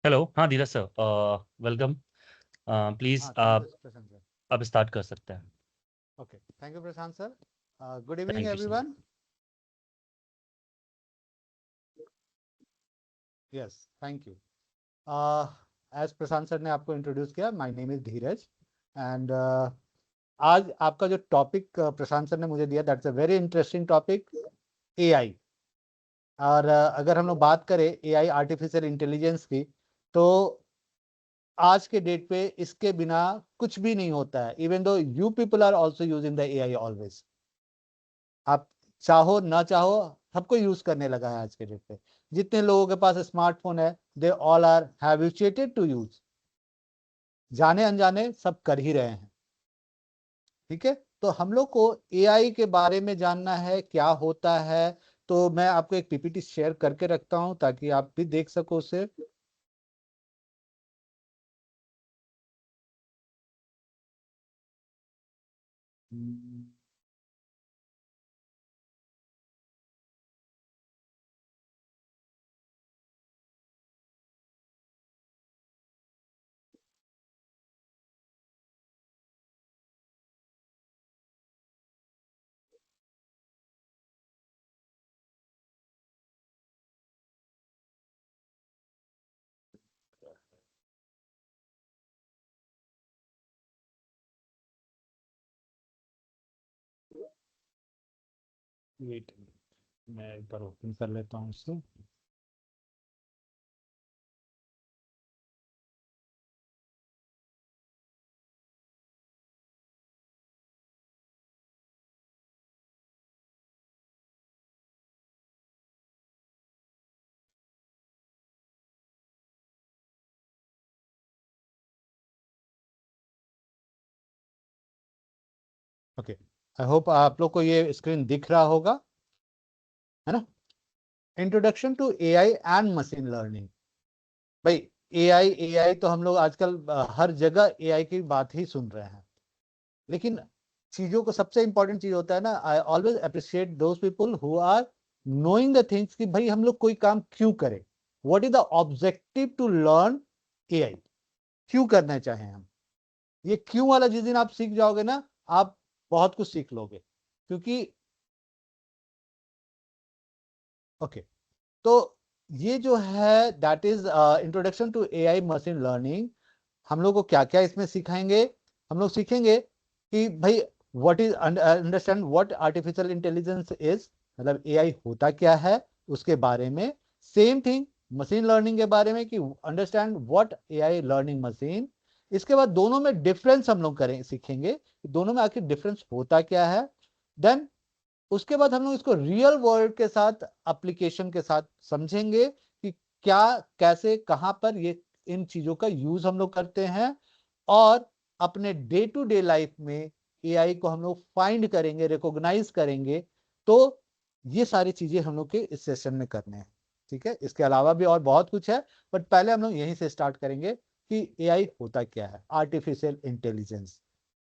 Hello. हाँ Dheeraj sir, welcome. Please हाँ, thank you Prashant sir. अब स्टार्ट कर सकते हैं। Okay, thank you Prashant sir. Good evening thank you sir. Everyone. Yes, thank you. As Prashant sir ने आपको इंट्रोड्यूस किया, my name is Dheeraj and आज आपका जो टॉपिक प्रशांत सर ने मुझे दिया, that's a very interesting topic, AI. और अगर हम लोग बात करें एआई, आर्टिफिशियल इंटेलिजेंस की, तो आज के डेट पे इसके बिना कुछ भी नहीं होता है। Even though you people are also using the AI always, आप चाहो ना चाहो सबको यूज करने लगा है आज के डेट पे। जितने लोगों के पास स्मार्टफोन है, they all are habituated to use, जाने अनजाने सब कर ही रहे हैं। ठीक है, तो हम लोग को एआई के बारे में जानना है क्या होता है। तो मैं आपको एक पीपीटी शेयर करके रखता हूं ताकि आप भी देख सको उसे। वेट, मैं एक बार ओपन कर लेता हूँ उससे। ओके, आई होप आप लोग को ये स्क्रीन दिख रहा होगा, है ना। Introduction to AI and machine learning. भाई, एआई एआई तो हम लोग आजकल हर जगह एआई की बात ही सुन रहे हैं। लेकिन चीजों को, सबसे इंपॉर्टेंट चीज होता है ना, I always appreciate those people who are knowing the things कि भाई हम लोग कोई काम क्यों करें, what is the objective to learn AI, क्यों करना चाहें हम। ये क्यों वाला जिस दिन आप सीख जाओगे ना, आप बहुत कुछ सीख लोगे। क्योंकि ओके, तो ये जो है that is introduction to AI machine learning. हम लोग को क्या क्या इसमें सिखाएंगे, हम लोग सीखेंगे कि भाई what is understand what artificial intelligence is, मतलब एआई होता क्या है उसके बारे में। सेम थिंग मशीन लर्निंग के बारे में कि understand what AI learning machine. इसके बाद दोनों में डिफरेंस हम लोग करें, सीखेंगे कि दोनों में आखिर डिफरेंस होता क्या है। देन उसके बाद हम लोग इसको रियल वर्ल्ड के साथ, एप्लीकेशन के साथ समझेंगे कि क्या, कैसे, कहां पर ये इन चीजों का यूज हम लोग करते हैं। और अपने डे टू डे लाइफ में एआई को हम लोग फाइंड करेंगे, रिकॉग्नाइज करेंगे। तो ये सारी चीजें हम लोग के इस सेशन में करने हैं। ठीक है, इसके अलावा भी और बहुत कुछ है, बट पहले हम लोग यहीं से स्टार्ट करेंगे कि एआई होता क्या है, artificial intelligence.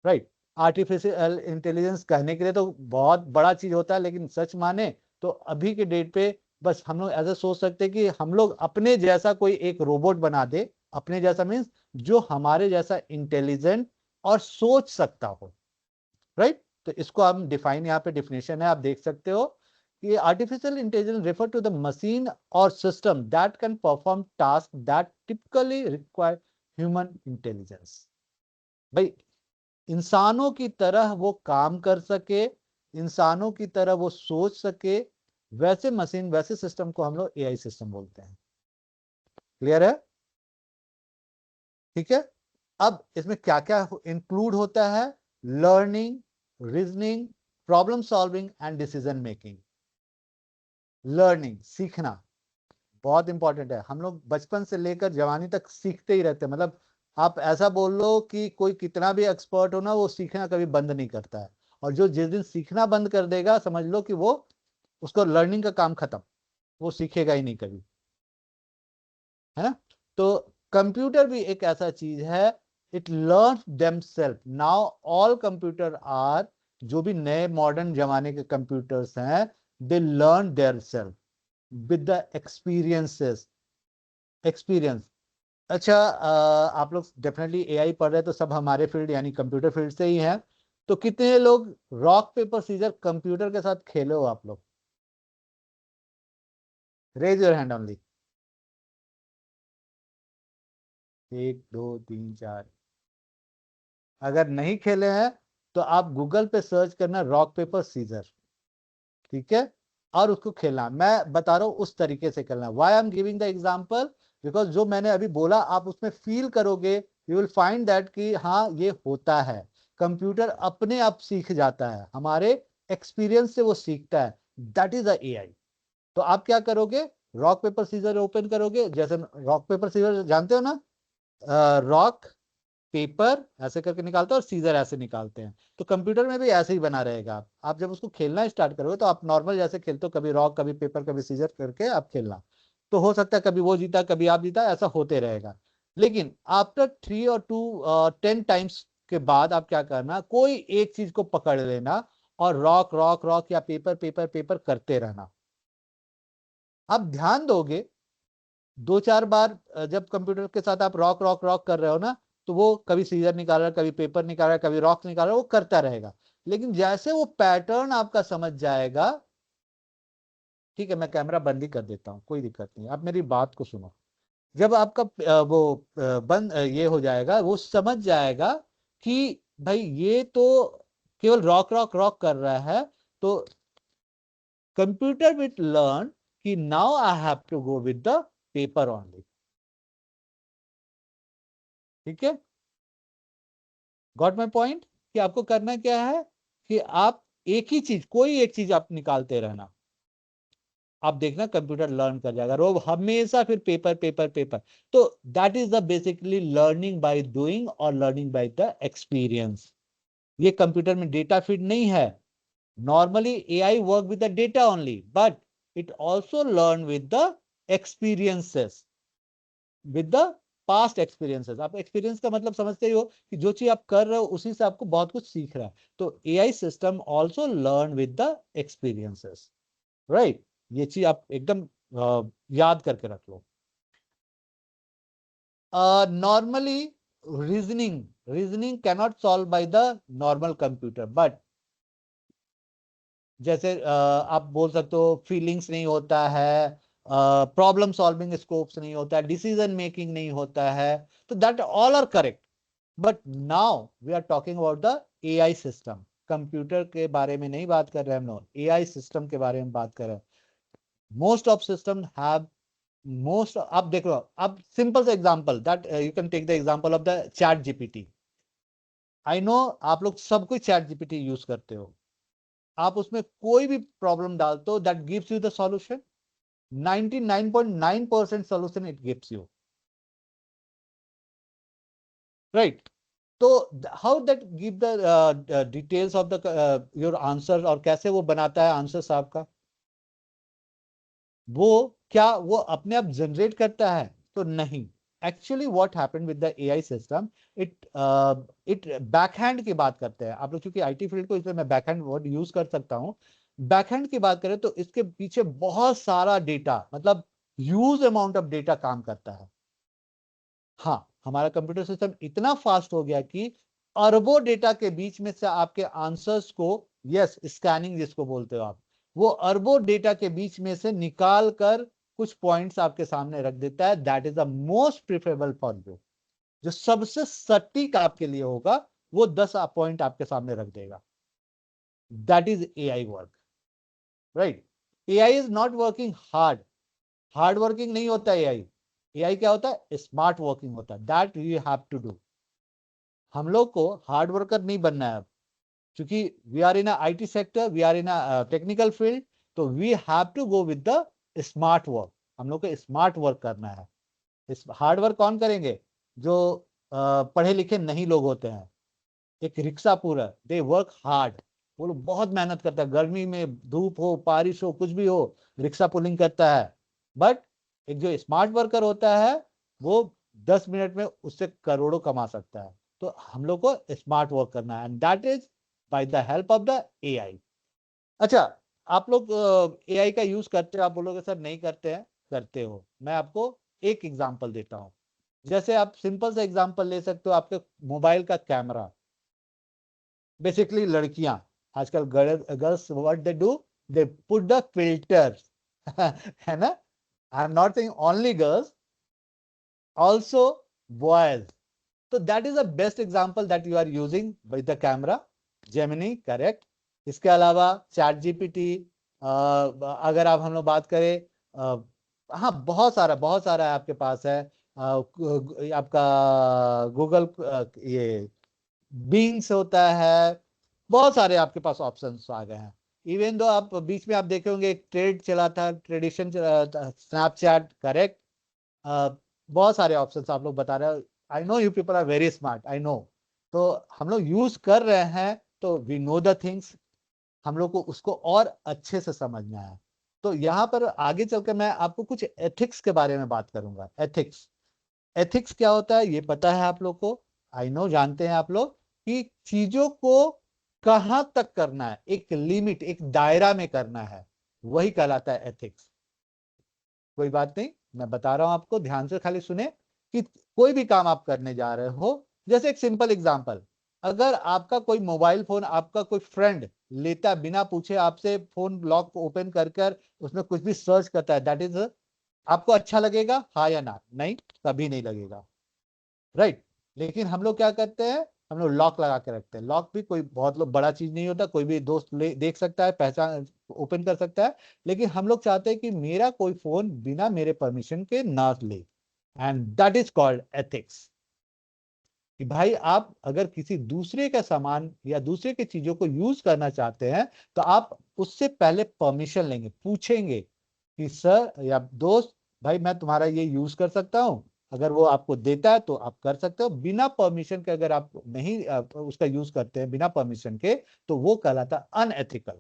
Right, artificial intelligence कहने के लिए तो बहुत बड़ा चीज होता है, लेकिन सच माने तो अभी के डेट पे बस हम लोग ऐसा सोच सकते हैं कि हम लोग अपने जैसा कोई एक रोबोट बना दे। अपने जैसा मीन्स जो हमारे जैसा इंटेलिजेंट और सोच सकता हो। राइट, तो इसको हम डिफाइन, यहाँ पे डिफिनेशन है, आप देख सकते हो कि artificial intelligence refer to the machine और system that can perform task that typically require human intelligence. भाई, इंसानों की तरह वो काम कर सके, इंसानों की तरह वो सोच सके, वैसे मशीन, वैसे सिस्टम को हम लोग एआई सिस्टम बोलते हैं। क्लियर है? ठीक है, अब इसमें क्या क्या इंक्लूड होता है? Learning, reasoning, problem solving and decision making. Learning, सीखना बहुत इंपॉर्टेंट है। हम लोग बचपन से लेकर जवानी तक सीखते ही रहते हैं। मतलब आप ऐसा बोल लो कि कोई कितना भी एक्सपर्ट हो ना, वो सीखना कभी बंद नहीं करता है। और जो जिस दिन सीखना बंद कर देगा, समझ लो कि वो, उसको लर्निंग का काम खत्म, वो सीखेगा ही नहीं कभी, है ना। तो कंप्यूटर भी एक ऐसा चीज है, it learn themselves. Now all computer are, जो भी नए मॉडर्न जमाने के कंप्यूटर्स हैं, they learn their self with the experiences, experience. अच्छा, आप लोग डेफिनेटली एआई पढ़ रहे हैं, तो सब हमारे फील्ड यानी कंप्यूटर फील्ड से ही हैं। तो कितने लोग रॉक पेपर सीजर कंप्यूटर के साथ खेले हो आप लोग? Raise your hand only. 1 2 3 4। अगर नहीं खेले हैं तो आप गूगल पे सर्च करना रॉक पेपर सीजर, ठीक है, और उसको खेलना। मैं बता रहा हूं उस तरीके से खेलना। Why I am giving the example, because जो मैंने अभी बोला आप उसमें फील करोगे, यू विल फाइंड दैट कि हाँ ये होता है। कंप्यूटर अपने आप सीख जाता है, हमारे एक्सपीरियंस से वो सीखता है। That is a AI. तो आप क्या करोगे, रॉक पेपर सीजर ओपन करोगे। जैसे रॉक पेपर सीजर जानते हो ना, रॉक पेपर ऐसे करके निकालते हैं और सीजर ऐसे निकालते हैं। तो कंप्यूटर में भी ऐसे ही बना रहेगा। आप जब उसको खेलना स्टार्ट करोगे तो आप नॉर्मल जैसे खेलते हो, कभी रॉक कभी पेपर कभी सीजर करके आप खेलना। तो हो सकता है कभी वो जीता कभी आप जीता, ऐसा होते रहेगा। लेकिन आफ्टर 3 और 2 10 टाइम्स के बाद आप क्या करना, कोई एक चीज को पकड़ लेना और रॉक रॉक रॉक या पेपर पेपर पेपर करते रहना। आप ध्यान दोगे 2 4 बार जब कंप्यूटर के साथ आप रॉक रॉक रॉक कर रहे हो ना, तो वो कभी सीजर निकाल रहा है, कभी पेपर निकाल रहा है, कभी रॉक निकाल रहा है, वो करता रहेगा। लेकिन जैसे वो पैटर्न आपका समझ जाएगा, ठीक है, मैं कैमरा बंद ही कर देता हूँ, कोई दिक्कत नहीं, आप मेरी बात को सुनो। जब आपका बंद ये हो जाएगा, वो समझ जाएगा कि भाई ये तो केवल रॉक रॉक रॉक कर रहा है। तो कंप्यूटर विल लर्न कि now I have to go with the paper only. ठीक है, गॉट माई पॉइंट? कि आपको करना क्या है कि आप एक ही चीज, कोई एक चीज आप निकालते रहना। आप देखना कंप्यूटर लर्न कर जाएगा, वो हमेशा फिर पेपर पेपर पेपर। तो that is the basically learning by doing और लर्निंग बाय द एक्सपीरियंस। ये कंप्यूटर में डेटा फीड नहीं है। Normally AI work with the data only, but it also learn with the experiences, with the past experiences. आप experience का मतलब समझते ही हो कि जो चीज आप कर रहे हो उसी से आपको बहुत कुछ सीख रहा है। तो AI system also learn with the experiences, right? ये चीज आप एकदम याद करके रख लो। Normally reasoning reasoning cannot solve by the normal computer, but जैसे आप बोल सकते हो फीलिंग्स नहीं होता है, प्रॉब्लम सॉल्विंग स्कोप्स नहीं होता है, डिसीजन मेकिंग नहीं होता है। तो that all are correct. But now we are talking about the AI system. Computer के बारे में नहीं बात कर रहे हैं हम लोग, एआई सिस्टम के बारे में बात कर रहे हैं। Most of system have most, आप देख लो, अब सिंपल सा example that you can take the example of the ChatGPT. I know आप लोग सब कुछ चैट जीपीटी यूज करते हो। आप उसमें कोई भी प्रॉब्लम डालते हो, that gives you the solution. 99.9% solution it gives you, right? तो how that give the details of the your answer, और कैसे वो बनाता है आंसर्स आपका? वो क्या वो अपने आप जनरेट करता है? तो नहीं। Actually what happened with the AI system, it it backhand की बात करते हैं आप लोग, क्योंकि आईटी फील्ड को इसलिए मैं बैकहैंड वर्ड यूज कर सकता हूं। बैकहैंड की बात करें तो इसके पीछे बहुत सारा डेटा, मतलब ह्यूज अमाउंट ऑफ डेटा काम करता है। हाँ, हमारा कंप्यूटर सिस्टम इतना फास्ट हो गया कि अरबों डेटा के बीच में से आपके आंसर्स को, यस स्कैनिंग जिसको बोलते हो आप, वो अरबों डेटा के बीच में से निकाल कर कुछ पॉइंट्स आपके सामने रख देता है। That is the most preferable for you. जो सबसे सटीक आपके लिए होगा, वो 10 पॉइंट आपके सामने रख देगा। That is AI work, right? AI is not working hard. Hard working नहीं होता एआई। एआई क्या होता है? स्मार्ट वर्किंग होता है। That you have to do. हम लोग को हार्ड वर्कर नहीं बनना है अब, क्योंकि we are in IT sector, we are in technical field. तो we have to go with the smart work. हम लोग को स्मार्ट वर्क करना है। इस हार्ड वर्क कौन करेंगे? जो पढ़े लिखे नहीं लोग होते हैं। एक रिक्शा पूरा दे वर्क हार्ड। वो लोग बहुत मेहनत करता है, गर्मी में धूप हो बारिश हो कुछ भी हो, रिक्शा पुलिंग करता है। बट एक जो स्मार्ट वर्कर होता है, वो 10 मिनट में उससे करोड़ों कमा सकता है। तो हम लोग को स्मार्ट वर्क करना है, and that is by the help of the AI. अच्छा, आप लोग एआई का यूज करते हो? आप बोलोगे सर नहीं करते हैं। करते हो। मैं आपको एक एग्जांपल देता हूं। जैसे आप सिंपल सा एग्जांपल ले सकते हो, आपके मोबाइल का कैमरा। बेसिकली लड़कियां आजकल, girls what they do, they put the filter है ना। I am not saying only girls, also boys. So that is the best example that you are using with the camera. Gemini, correct. इसके अलावा chat GPT, अगर आप हम लोग बात करें, हाँ बहुत सारा आपके पास है। आपका गूगल, ये बीन्स होता है, बहुत सारे आपके पास ऑप्शंस आ गए हैं। इवन दो आप बीच में आप देखे होंगे एक ट्रेड चला था, ट्रेडिशन स्नैपचैट, करेक्ट। बहुत सारे ऑप्शंस आप लोग बता रहे हो। I know you people are very smart, I know. तो हम लोग यूज कर रहे हैं, तो वी नो द थिंग्स, हम लोग को उसको और अच्छे से समझना है। तो यहाँ पर आगे चलकर मैं आपको कुछ एथिक्स के बारे में बात करूंगा। एथिक्स, एथिक्स क्या होता है ये पता है आप लोग को, आई नो, जानते हैं आप लोग कि चीजों को कहां तक करना है, एक लिमिट, एक दायरा में करना है, वही कहलाता है एथिक्स। कोई बात नहीं, मैं बता रहा हूं आपको, ध्यान से खाली सुने कि कोई भी काम आप करने जा रहे हो, जैसे एक सिंपल एग्जांपल, अगर आपका कोई मोबाइल फोन आपका कोई फ्रेंड लेता, बिना पूछे आपसे फोन लॉक ओपन कर कर उसमें कुछ भी सर्च करता है, दैट इज, आपको अच्छा लगेगा, हाँ या ना? नहीं, कभी नहीं लगेगा, राइट। लेकिन हम लोग क्या करते हैं, हम लोग लॉक लगा के रखते हैं। लॉक भी कोई बहुत लोग बड़ा चीज नहीं होता, कोई भी दोस्त देख सकता है, पहचान ओपन कर सकता है। लेकिन हम लोग चाहते हैं कि मेरा कोई फोन बिना मेरे परमिशन के ना ले, and that is called ethics. कि भाई आप अगर किसी दूसरे का सामान या दूसरे की चीजों को यूज करना चाहते हैं, तो आप उससे पहले परमिशन लेंगे, पूछेंगे कि सर या दोस्त, भाई मैं तुम्हारा ये यूज कर सकता हूं? अगर वो आपको देता है तो आप कर सकते हो, बिना परमिशन के अगर आप नहीं उसका यूज करते हैं बिना परमिशन के, तो वो कहलाता है अनएथिकल।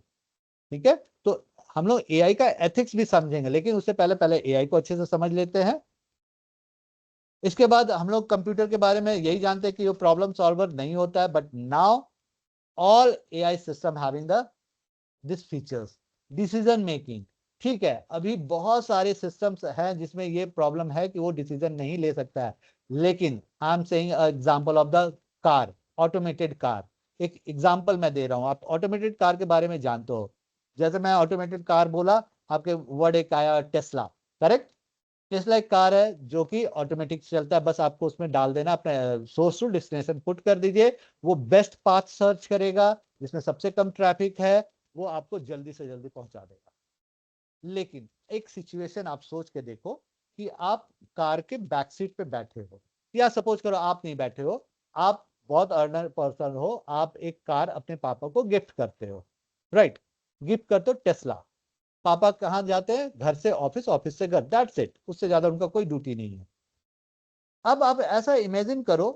ठीक है। तो हम लोग एआई का एथिक्स भी समझेंगे, लेकिन उससे पहले पहले एआई को अच्छे से समझ लेते हैं। इसके बाद हम लोग कंप्यूटर के बारे में यही जानते हैं कि वो प्रॉब्लम सॉल्वर नहीं होता है, but now all AI system having the this features, decision making. ठीक है, अभी बहुत सारे सिस्टम्स हैं जिसमें ये प्रॉब्लम है कि वो डिसीजन नहीं ले सकता है, लेकिन I am saying example of the car, automated car. एक एग्जांपल मैं दे रहा हूं, आप ऑटोमेटेड कार के बारे में जानते हो। जैसे मैं ऑटोमेटेड कार बोला, आपके वर्ड एक आया टेस्ला, करेक्ट। टेस्ला एक कार है जो कि ऑटोमेटिक चलता है, बस आपको उसमें डाल देना, अपने सोर्स टू डेस्टिनेशन पुट कर दीजिए, वो बेस्ट पाथ सर्च करेगा जिसमें सबसे कम ट्रैफिक है, वो आपको जल्दी से जल्दी पहुंचा देगा। लेकिन एक सिचुएशन आप सोच के देखो कि आप कार के बैक सीट पे बैठे हो, या सपोज करो आप नहीं बैठे हो, आप बहुत अर्नर पर्सन हो, आप एक कार अपने पापा को गिफ्ट करते हो, राइट। गिफ्ट करते हो टेस्ला। पापा कहाँ जाते हैं? घर से ऑफिस, ऑफिस से घर, दैट्स इट, उससे ज्यादा उनका कोई ड्यूटी नहीं है। अब आप ऐसा इमेजिन करो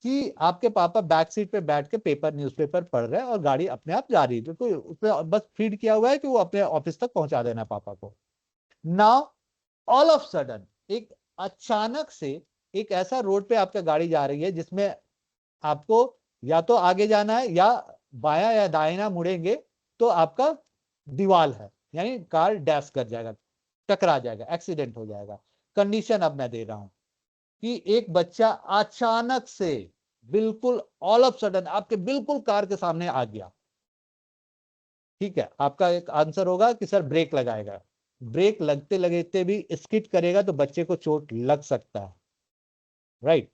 कि आपके पापा बैक सीट पे बैठ के पेपर, न्यूज़पेपर पढ़ रहे हैं और गाड़ी अपने आप जा रही है, तो उसमें बस फीड किया हुआ है कि वो अपने ऑफिस तक पहुंचा देना है पापा को। नाउ ऑल ऑफ सडन एक अचानक से एक ऐसा रोड पे आपका गाड़ी जा रही है जिसमें आपको या तो आगे जाना है, या बाया या दाहिना मुड़ेंगे तो आपका दीवार है, यानी कार डैश कर जाएगा, टकरा जाएगा, एक्सीडेंट हो जाएगा। कंडीशन अब मैं दे रहा हूं कि एक बच्चा अचानक से बिल्कुल ऑल ऑफ सडन आपके बिल्कुल कार के सामने आ गया। ठीक है, आपका एक आंसर होगा कि सर ब्रेक लगाएगा। ब्रेक लगते लगते भी स्किड करेगा तो बच्चे को चोट लग सकता है, राइट।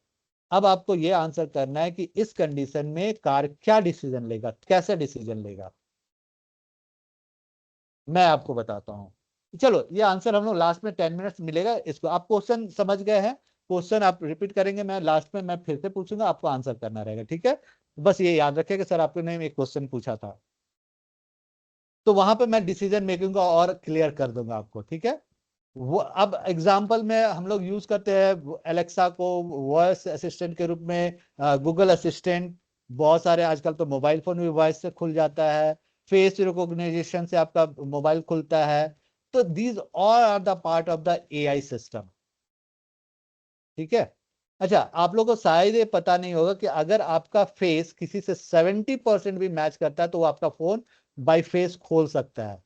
अब आपको यह आंसर करना है कि इस कंडीशन में कार क्या डिसीजन लेगा, कैसे डिसीजन लेगा। मैं आपको बताता हूं, चलो ये आंसर हम लोग लास्ट में 10 मिनट्स मिलेगा इसको। आप क्वेश्चन समझ गए हैं? क्वेश्चन आप रिपीट करेंगे, मैं लास्ट में मैं फिर से पूछूंगा, आपको आंसर करना रहेगा, ठीक है। बस ये याद रखें कि सर आपने एक क्वेश्चन पूछा था, तो वहां पे मैं डिसीजन मेकिंग को और क्लियर कर दूंगा आपको, ठीक है। वो अब एग्जाम्पल में हम लोग यूज करते हैं एलेक्सा को वॉइस असिस्टेंट के रूप में, गूगल असिस्टेंट, बहुत सारे आजकल तो मोबाइल फोन भी वॉइस से खुल जाता है, फेस रिकॉग्निशन से आपका मोबाइल खुलता है। तो these all are the part of the AI system, ठीक है। अच्छा, आप लोगों को शायद ये पता नहीं होगा कि अगर आपका फेस किसी से 70% भी मैच करता है तो वो आपका फोन बाय फेस खोल सकता है।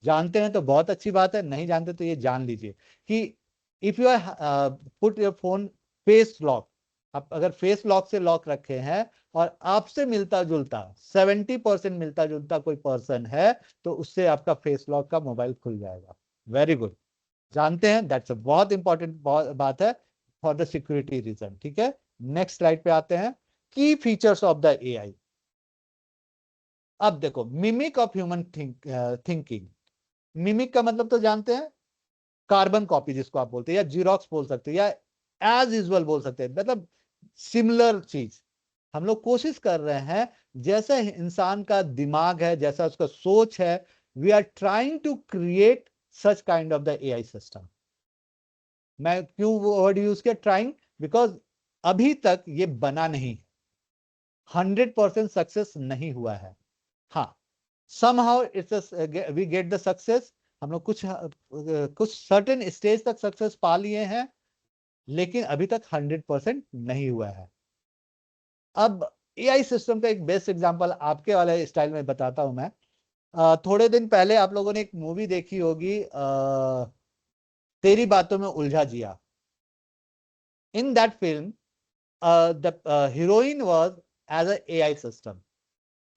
जानते हैं तो बहुत अच्छी बात है, नहीं जानते तो ये जान लीजिए कि if you are put your phone face lock, आप अगर फेस लॉक से लॉक रखे हैं और आपसे मिलता जुलता 70% मिलता जुलता कोई पर्सन है तो उससे आपका फेस लॉक का मोबाइल खुल जाएगा। वेरी गुड, जानते हैं, दैट्स अ बहुत इंपॉर्टेंट बात है फॉर द सिक्योरिटी रीजन। ठीक है, नेक्स्ट स्लाइड पे आते हैं, की फीचर्स ऑफ द एआई। अब देखो, mimic of human thinking. Mimic का मतलब तो जानते हैं, कार्बन कॉपी जिसको आप बोलते हैं, या जीरोक्स बोल सकते हैं, या एज यूजुअल बोल सकते हैं, मतलब सिमिलर चीज। हम लोग कोशिश कर रहे हैं जैसा इंसान का दिमाग है, जैसा उसका सोच है, we are trying to create such kind of the AI system. मैं क्यों वो वर्ड यूज किया ट्राइंग, बिकॉज अभी तक ये बना नहीं, 100% सक्सेस नहीं हुआ है। हाँ, somehow we get the success, हम लोग कुछ सर्टेन स्टेज तक सक्सेस पा लिए हैं, लेकिन अभी तक 100% नहीं हुआ है। अब एआई सिस्टम का एक बेस्ट एग्जांपल आपके वाले स्टाइल में बताता हूं मैं। थोड़े दिन पहले आप लोगों ने एक मूवी देखी होगी, तेरी बातों में उलझा जिया। In that film the heroine was as a AI system.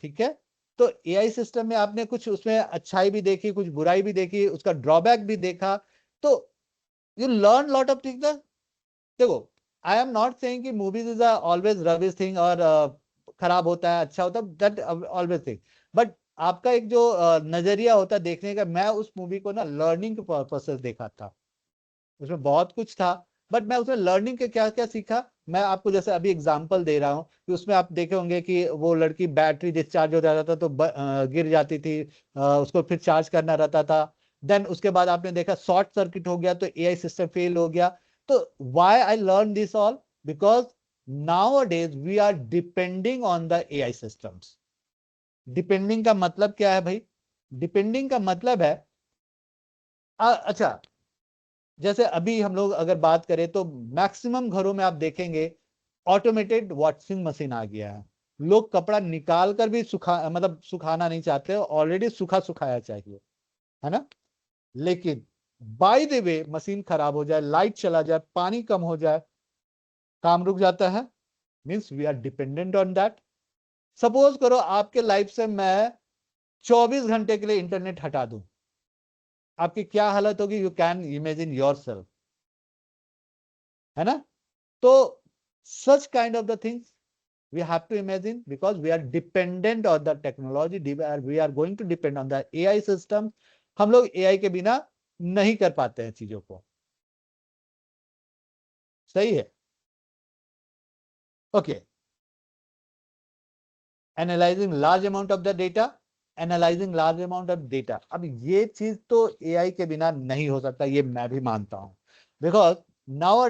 ठीक है, तो एआई सिस्टम में आपने कुछ उसमें अच्छाई भी देखी, कुछ बुराई भी देखी, उसका ड्रॉबैक भी देखा, तो you learn lot of things. देखो, आई एम नॉट सेइंग कि movies is always rubbish thing, और खराब होता है अच्छा होता है, दैट ऑलवेज थिंग, बट आपका एक जो नजरिया होता है देखने का, मैं उस मूवी को ना लर्निंग के पर्पज से देखा था। उसमें बहुत कुछ था, बट मैं उसमें लर्निंग के क्या क्या सीखा, मैं आपको जैसे अभी एग्जांपल दे रहा हूँ कि उसमें आप देखे होंगे कि वो लड़की बैटरी डिस्चार्ज हो जाता था तो गिर जाती थी, उसको फिर चार्ज करना रहता था। देन उसके बाद आपने देखा शॉर्ट सर्किट हो गया तो एआई सिस्टम फेल हो गया। तो why I learn this all, because nowadays we are depending on the AI systems। Depending का मतलब क्या है भाई? डिपेंडिंग का मतलब है, अच्छा, जैसे अभी हम लोग अगर बात करें तो मैक्सिमम घरों में आप देखेंगे ऑटोमेटेड वॉशिंग मशीन आ गया है। लोग कपड़ा निकाल कर भी मतलब सुखाना नहीं चाहते, ऑलरेडी सूखा सुखाया चाहिए, है ना? लेकिन बाय द वे मशीन खराब हो जाए, लाइट चला जाए, पानी कम हो जाए, काम रुक जाता है, means we are dependent on that. Suppose करो आपके लाइफ से मैं 24 घंटे के लिए इंटरनेट हटा दूं, आपकी क्या हालत होगी? You can imagine your self, है ना? तो such kind of the things we have to imagine, because we are dependent on the technology, we are going to depend on the AI system। हम लोग AI के बिना नहीं कर पाते हैं चीजों को, सही है? Okay, analysing large amount of the data, analysing large amount of data. अब ये चीज तो AI के बिना नहीं हो सकता, ये मैं भी मानता हूं, बिकॉज नाउ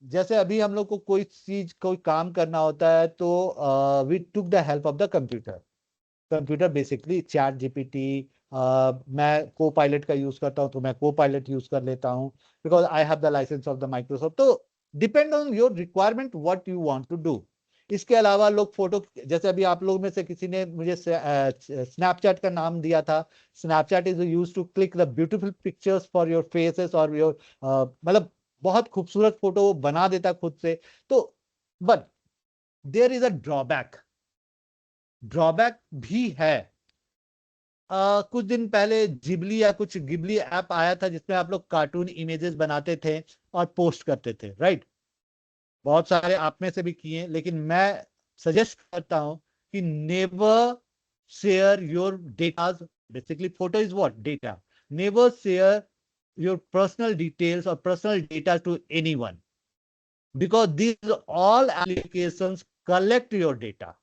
जैसे अभी हम लोग को कोई चीज कोई काम करना होता है तो we took the help of the computer. Computer basically ChatGPT, मैं को पायलट का यूज करता हूं तो मैं को पायलट यूज कर लेता हूं, because I have the licence of the Microsoft. तो depend on your requirement what you want to do. इसके अलावा लोग फोटो, जैसे अभी आप लोग में से किसी ने मुझे स्नैपचैट का नाम दिया था। Snapchat is use to click the beautiful pictures for your faces और योर, मतलब बहुत खूबसूरत फोटो बना देता खुद से। तो but there is a drawback, drawback भी है। कुछ दिन पहले जिबली या कुछ गिबली ऐप आया था जिसमें आप लोग कार्टून इमेजेस बनाते थे और पोस्ट करते थे, राइट? बहुत सारे आप में से भी किए, लेकिन मैं सजेस्ट करता हूं कि never share your data. Basically photo is what? Data. Never share your personal details और personal data to anyone, because these all applications collect your data.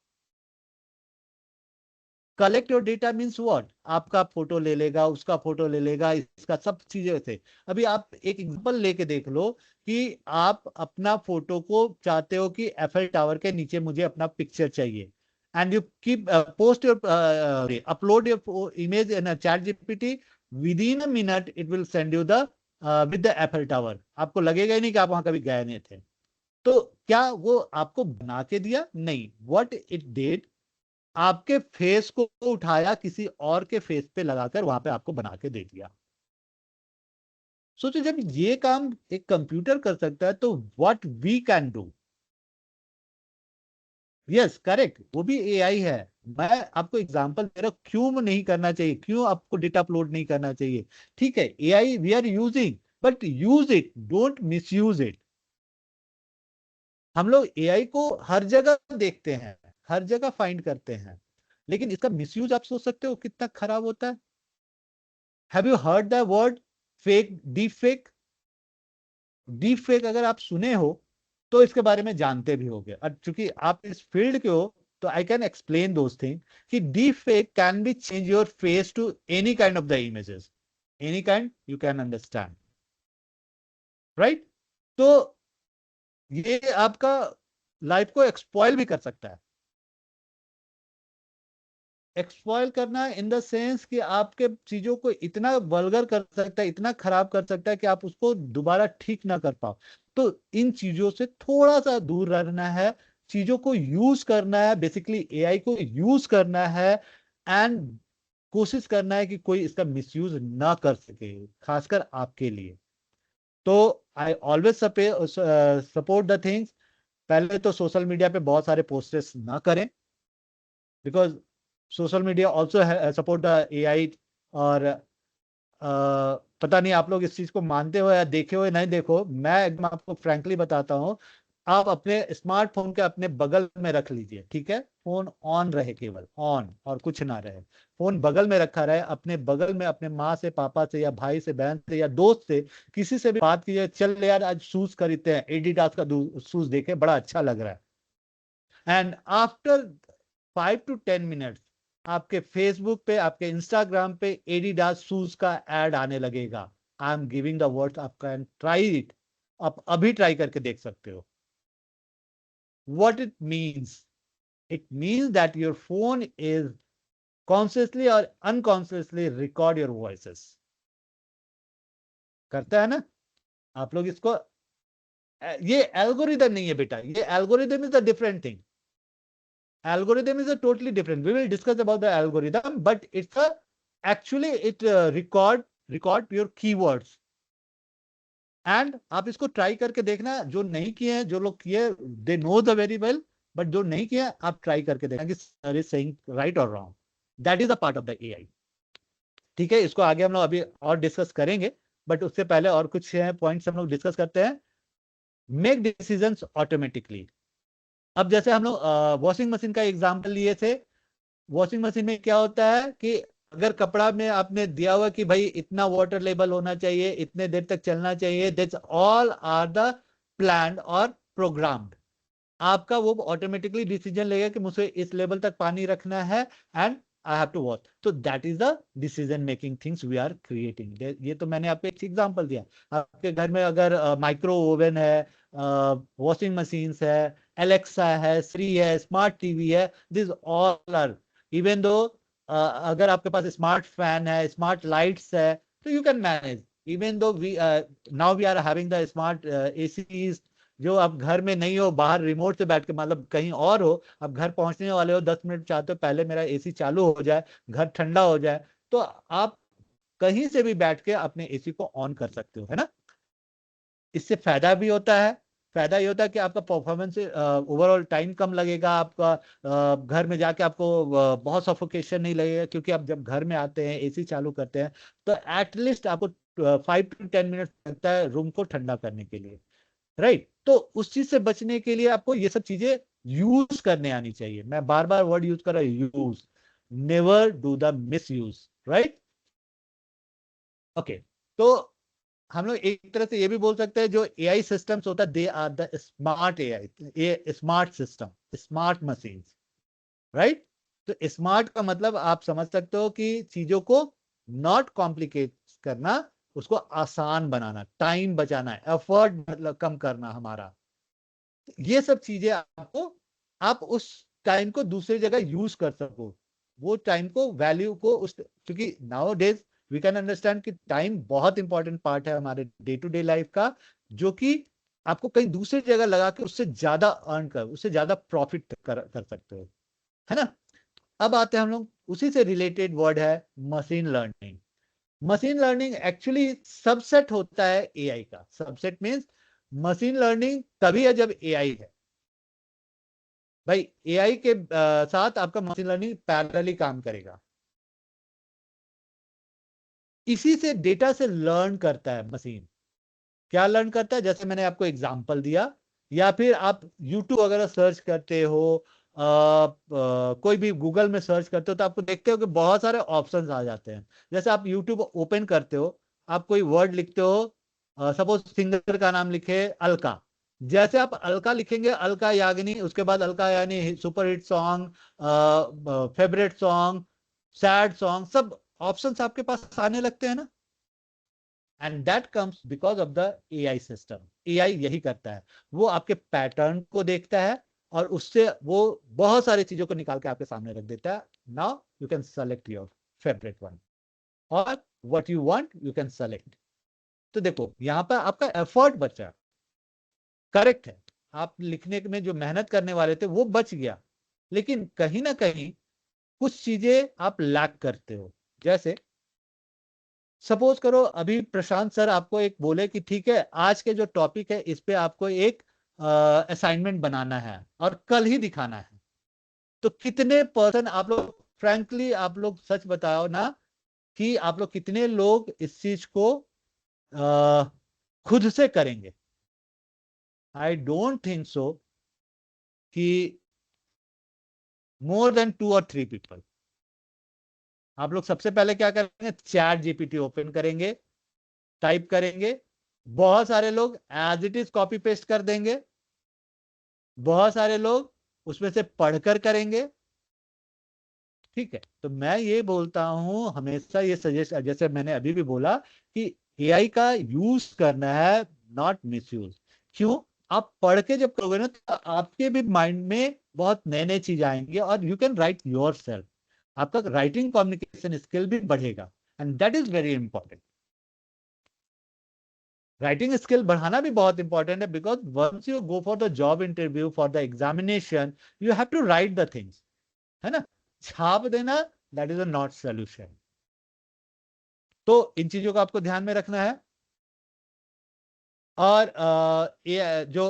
Collect your data means what? आपका photo ले लेगा, उसका photo ले लेगा, इसका सब चीजें थे। अभी आप एक एग्जांपल लेके देख लो कि आप अपना फोटो को चाहते हो कि एफएल टावर के नीचे मुझे अपना पिक्चर चाहिए, and you keep post your upload your image in chat GPT, with in a minute it will send you the with the FL tower. आपको लगेगा ही नहीं कि आप वहां कभी गए नहीं थे। तो क्या वो आपको बना के दिया? नहीं, व्हाट इट डिड, आपके फेस को उठाया, किसी और के फेस पे लगाकर वहां पे आपको बना के दे दिया। सोचो जब ये काम एक कंप्यूटर कर सकता है तो what we can do. Yes correct, वो भी एआई है। मैं आपको एग्जांपल दे रहा हूं क्यों नहीं करना चाहिए, क्यों आपको डेटा अपलोड नहीं करना चाहिए। ठीक है, AI we are using, but use it, don't misuse it. हम लोग एआई को हर जगह देखते हैं, हर जगह फाइंड करते हैं, लेकिन इसका मिसयूज आप सोच सकते हो कितना खराब होता है। Have you heard the word fake, deep fake? Deep fake अगर आप सुने हो तो इसके बारे में जानते भी होगे, और चूंकि आप इस फील्ड के हो तो I can explain those thing कि deep fake can be change your face to any kind of the images, any kind you can understand, right? तो ये आपका लाइफ को एक्सपॉइल भी कर सकता है। एक्सपॉइल करना इन द सेंस कि आपके चीजों को इतना वल्गर कर सकता है, इतना खराब कर सकता है कि आप उसको दोबारा ठीक ना कर पाओ। तो इन चीजों से थोड़ा सा दूर रहना है, चीजों को यूज करना है, बेसिकली एआई को यूज करना है, एंड कोशिश करना है कि कोई इसका मिसयूज ना कर सके, खासकर आपके लिए। तो I always support the things. पहले तो सोशल मीडिया पे बहुत सारे पोस्टर्स ना करें, because social media also support the AI. और पता नहीं आप लोग इस चीज को मानते हो या देखे हो या नहीं देखो, मैं एकदम आपको फ्रैंकली बताता हूँ। आप अपने स्मार्टफोन के अपने बगल में रख लीजिए, ठीक है? फोन ऑन रहे, केवल ऑन, और कुछ ना रहे। फोन बगल में रखा रहे, अपने बगल में अपने माँ से, पापा से, या भाई से, बहन से, या दोस्त से, किसी से भी बात कीजिए, चल यार आज शूज खरीदते हैं, एडिडास का शूज देखे बड़ा अच्छा लग रहा है, एंड आफ्टर 5 to 10 मिनट्स आपके फेसबुक पे, आपके इंस्टाग्राम पे एडिडास शूज का एड आने लगेगा। आई एम गिविंग द वर्ड, आप कैन ट्राई इट। आप अभी ट्राई करके देख सकते हो। What it means, it means that your phone is consciously और अनकॉन्शियसली रिकॉर्ड योर वॉइसेस। करता है ना? आप लोग इसको, ये एल्गोरिदम नहीं है बेटा, ये algorithm is a different thing. Algorithm is a totally different. We will discuss about the algorithm, but it's a actually it record your keywords. And आप इसको ट्राई करके देखना, जो नहीं किए हैं, जो लोग किए they know the very well, but जो नहीं किए आप ट्राई करके देखना कि सर इज सेइंग राइट और wrong. That is a part of the AI. ठीक है, इसको आगे हम लोग अभी और डिस्कस करेंगे, बट उससे पहले और कुछ पॉइंट्स हम लोग डिस्कस करते हैं। Make decisions automatically. अब जैसे हम लोग वॉशिंग मशीन का एग्जाम्पल लिए थे, वॉशिंग मशीन में क्या होता है कि अगर कपड़ा में आपने दिया हुआ कि भाई इतना वाटर लेवल होना चाहिए, इतने देर तक चलना चाहिए, that's all are the planned और प्रोग्राम्ड। आपका वो ऑटोमेटिकली डिसीजन लेगा कि मुझे इस लेवल तक पानी रखना है, and I have to watch. तो that is the decision making things we are creating. ये तो मैंने आपको एक एग्जांपल दिया। आपके घर में अगर माइक्रो ओवन है, वॉशिंग मशीन्स है, एलेक्सा है, श्री है, स्मार्ट टीवी है, this all are, even though अगर आपके पास स्मार्ट फैन है, स्मार्ट लाइट्स है, तो you can manage. Even though we now we are having the smart ACs, जो आप घर में नहीं हो, बाहर रिमोट से बैठ के, मतलब कहीं और हो, आप घर पहुंचने वाले हो, 10 मिनट चाहते हो पहले मेरा एसी चालू हो जाए, घर ठंडा हो जाए, तो आप कहीं से भी बैठ के अपने एसी को ऑन कर सकते हो, है ना? इससे फायदा भी होता है। फायदा ये होता है कि आपका परफॉर्मेंस ओवरऑल टाइम कम लगेगा, आपका घर में जाके आपको बहुत सफोकेशन नहीं लगेगा, क्योंकि आप जब घर में आते हैं एसी चालू करते हैं तो एटलीस्ट आपको 5 to 10 मिनट लगता है रूम को ठंडा करने के लिए, राइट? तो उस चीज से बचने के लिए आपको ये सब चीजें यूज करने आनी चाहिए। मैं बार बार वर्ड यूज कर रहा हूं, use, never do the miss use, right? Okay, तो हम लोग एक तरह से ये भी बोल सकते हैं जो एआई सिस्टम्स होता है, they are the smart AI, ये smart system, smart machine, right? तो स्मार्ट का मतलब आप समझ सकते हो कि चीजों को नॉट कॉम्प्लिकेट करना, उसको आसान बनाना, टाइम बचाना, एफर्ट मतलब कम करना हमारा, ये सब चीजें आपको, आप उस टाइम को दूसरी जगह यूज कर सको, वो टाइम को, वैल्यू को उस, क्योंकि now days we can understand कि टाइम बहुत इंपॉर्टेंट पार्ट है हमारे डे टू डे लाइफ का, जो कि आपको कहीं दूसरी जगह लगा के उससे ज्यादा अर्न कर, उससे ज्यादा प्रॉफिट कर सकते हो, है ना? अब आते हैं हम लोग, उसी से रिलेटेड वर्ड है machine learning. Machine learning actually subset होता है एआई का। सबसेट मीन्स मशीन लर्निंग तभी है जब एआई है। भाई एआई के साथ आपका मशीन लर्निंग पैरेलली काम करेगा। इसी से डेटा से लर्न करता है मशीन। क्या लर्न करता है? जैसे मैंने आपको एग्जांपल दिया, या फिर आप YouTube अगर सर्च करते हो, कोई भी गूगल में सर्च करते हो, तो आपको देखते हो कि बहुत सारे ऑप्शंस आ जाते हैं। जैसे आप YouTube ओपन करते हो, आप कोई वर्ड लिखते हो, सपोज सिंगर का नाम लिखे अलका। जैसे आप अलका लिखेंगे, अलका याग्निक, उसके बाद अलका यानी super hit song, favourite song, sad song, सब ऑप्शंस आपके पास आने लगते हैं ना। And that comes because of the AI system. AI यही करता है, वो आपके पैटर्न को देखता है और उससे वो बहुत सारी चीजों को निकाल के आपके सामने रख देता है। Now you can select your favourite one, और what you want you can select. तो देखो यहां पर आपका एफर्ट बचा, करेक्ट है। आप लिखने में जो मेहनत करने वाले थे वो बच गया, लेकिन कहीं ना कहीं कुछ चीजें आप लैक करते हो। जैसे सपोज करो अभी प्रशांत सर आपको एक बोले कि ठीक है, आज के जो टॉपिक है इस पे आपको एक असाइनमेंट बनाना है और कल ही दिखाना है। तो कितने पर्सन आप लोग, फ्रैंकली आप लोग सच बताओ ना, कि आप लोग कितने लोग इस चीज को अ, खुद से करेंगे? आई डोंट थिंक सो कि मोर देन 2 और 3 पीपल। आप लोग सबसे पहले क्या करेंगे? चैट जीपीटी ओपन करेंगे, टाइप करेंगे। बहुत सारे लोग as it is copy paste कर देंगे, बहुत सारे लोग उसमें से पढ़कर करेंगे। ठीक है, तो मैं ये बोलता हूं हमेशा, ये सजेस्ट, जैसे मैंने अभी भी बोला कि एआई का यूज करना है, नॉट मिसयूज। क्यों? आप पढ़ के जब करोगे ना, तो आपके भी माइंड में बहुत नए नए चीज आएंगे और you can write yourself. आपका राइटिंग कम्युनिकेशन स्किल भी बढ़ेगा, and that is very important. Writing skill बढ़ाना भी बहुत इंपॉर्टेंट है, because once you go for the job interview, for the examination, you have to write the things, है ना। छाप देना, that is a not solution. तो इन चीजों को आपको ध्यान में रखना है। और ये जो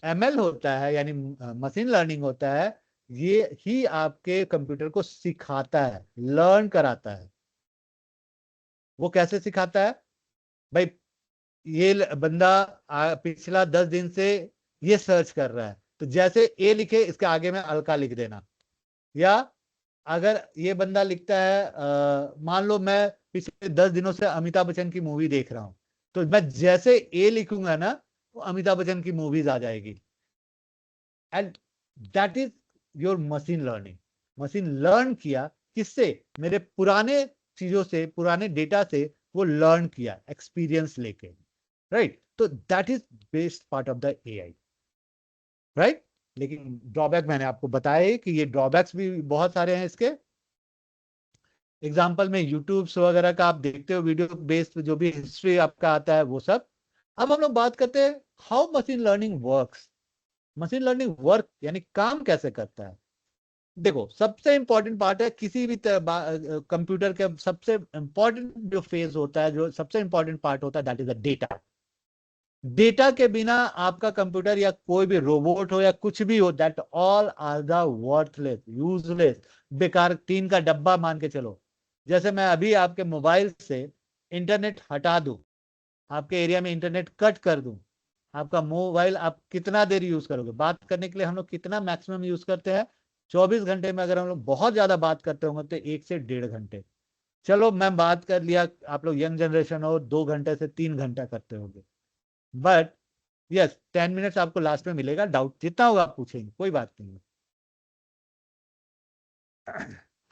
एमएल होता है, यानी मशीन लर्निंग होता है, ये ही आपके कंप्यूटर को सिखाता है, लर्न कराता है। वो कैसे सिखाता है? भाई ये बंदा पिछला 10 दिन से ये सर्च कर रहा है, तो जैसे ए लिखे इसके आगे में अलका लिख देना। या अगर ये बंदा लिखता है, मान लो मैं पिछले 10 दिनों से अमिताभ बच्चन की मूवी देख रहा हूं, तो मैं जैसे ए लिखूंगा ना, तो अमिताभ बच्चन की मूवीज आ जाएगी। And that is your machine learning. Machine learn किया किससे? मेरे पुराने चीजों से, पुराने डेटा से वो लर्न किया, एक्सपीरियंस लेके। राइट, तो that is best part of the AI. Right, लेकिन ड्रॉबैक मैंने आपको बताया ही कि ये ड्रॉबैक्स भी बहुत सारे हैं इसके। एग्जाम्पल में यूट्यूब वगैरह का आप देखते हो, वीडियो बेस्ड जो भी हिस्ट्री आपका आता है वो सब। अब हम लोग बात करते हैं how machine learning works. Machine learning work यानी काम कैसे करता है। देखो सबसे इंपॉर्टेंट पार्ट है किसी भी कंप्यूटर के, सबसे इंपॉर्टेंट जो फेज होता है, जो सबसे इंपॉर्टेंट पार्ट होता है, that is the data. Data के बिना आपका कंप्यूटर या कोई भी रोबोट हो या कुछ भी हो, that all are the worthless, useless, बेकार, टीन का डब्बा मान के चलो। जैसे मैं अभी आपके मोबाइल से इंटरनेट हटा दूं, आपके एरिया में इंटरनेट कट कर दूं, आपका मोबाइल आप कितना देर यूज करोगे? बात करने के लिए हम लोग कितना मैक्सिमम यूज करते हैं? 24 घंटे में अगर हम लोग बहुत ज्यादा बात करते होंगे तो 1 से 1.5 घंटे। चलो मैं बात कर लिया, आप लोग यंग जनरेशन हो, 2 घंटे से 3 घंटा करते होंगे। बट यस, 10 मिनट्स आपको लास्ट में मिलेगा, डाउट जितना होगा आप पूछेंगे, कोई बात नहीं है।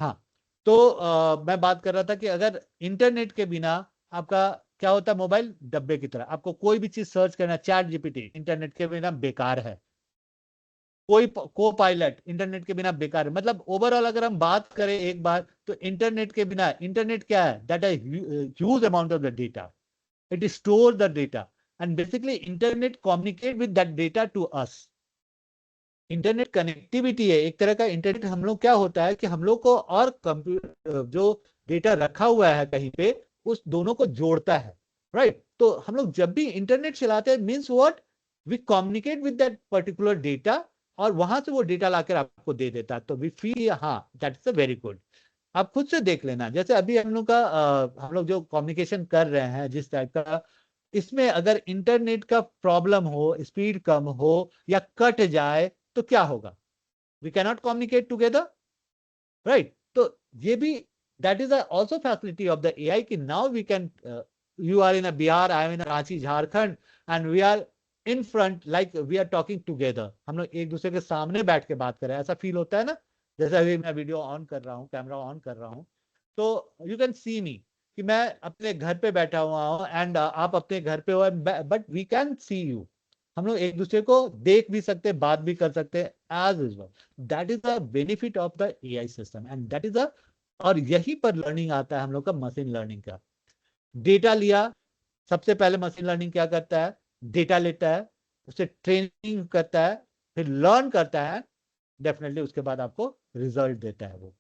हाँ, तो मैं बात कर रहा था कि अगर इंटरनेट के बिना आपका क्या होता है, मोबाइल डब्बे की तरह, आपको कोई भी चीज सर्च करना, चैट जीपीटी इंटरनेट के बिना बेकार है। कोई को पायलट इंटरनेट के बिना बेकार है। मतलब ओवरऑल अगर हम बात करें एक बार, तो इंटरनेट के बिना, इंटरनेट क्या है? दैट है huge amount of the data, it store the data, and basically internet communicate with that data to us. Internet connectivity है एक तरह का। इंटरनेट हम लोग क्या होता है कि हम लोग को और कंप्यूटर जो डेटा रखा हुआ है कहीं पे, उस दोनों को जोड़ता है, राइट। तो हम लोग जब भी इंटरनेट चलाते हैं means what, we communicate with that particular data, और वहां से वो डेटा लाकर आपको दे देता है। तो वी फील हाँ that is a very good. आप खुद से देख लेना, जैसे अभी हम लोग का हम लोग जो कम्युनिकेशन कर रहे हैं जिस टाइप का, इसमें अगर इंटरनेट का प्रॉब्लम हो, स्पीड कम हो या कट जाए तो क्या होगा? We can not communicate together, right. तो ये भी that is also facility of the AI कि now we can, you are in a Bihar, I am in Ranchi Jharkhand, and we are in front like we are talking together. हम लोग एक दूसरे के सामने बैठ के बात कर रहे हैं, ऐसा फील होता है ना। जैसे अभी मैं वीडियो ऑन कर रहा हूँ, कैमरा ऑन कर रहा हूँ, तो यू कैन सी मी कि मैं अपने घर पे बैठा हुआ हूँ एंड आप अपने घर पे हो, but we can see you. हम लोग एक दूसरे को देख भी सकते हैं, बात भी कर सकते हैं as usual. That is the benefit of the AI system and that is a, और यहीं पर लर्निंग आता है हम लोग का मशीन लर्निंग का। डेटा लिया, सबसे पहले मशीन लर्निंग क्या करता है? डेटा लेता है, उसे ट्रेनिंग करता है, फिर लर्न करता है, डेफिनेटली उसके बाद आपको रिजल्ट देता है वो।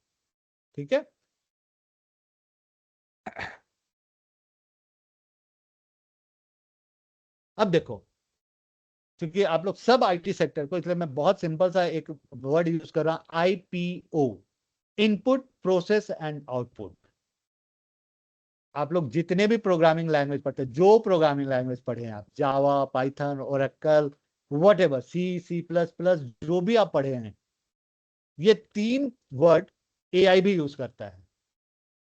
ठीक है। अब देखो, क्योंकि आप लोग सब आईटी सेक्टर को, इसलिए मैं बहुत सिंपल सा एक वर्ड यूज कर रहा हूं, IPO, input process and output. आप लोग जितने भी प्रोग्रामिंग लैंग्वेज पढ़ते हैं, जो प्रोग्रामिंग लैंग्वेज पढ़े हैं आप, जावा, पाइथन, ओरेकल, व्हाटएवर, सी, सी प्लस प्लस, जो भी आप पढ़े हैं, ये तीन वर्ड एआई भी यूज करता है।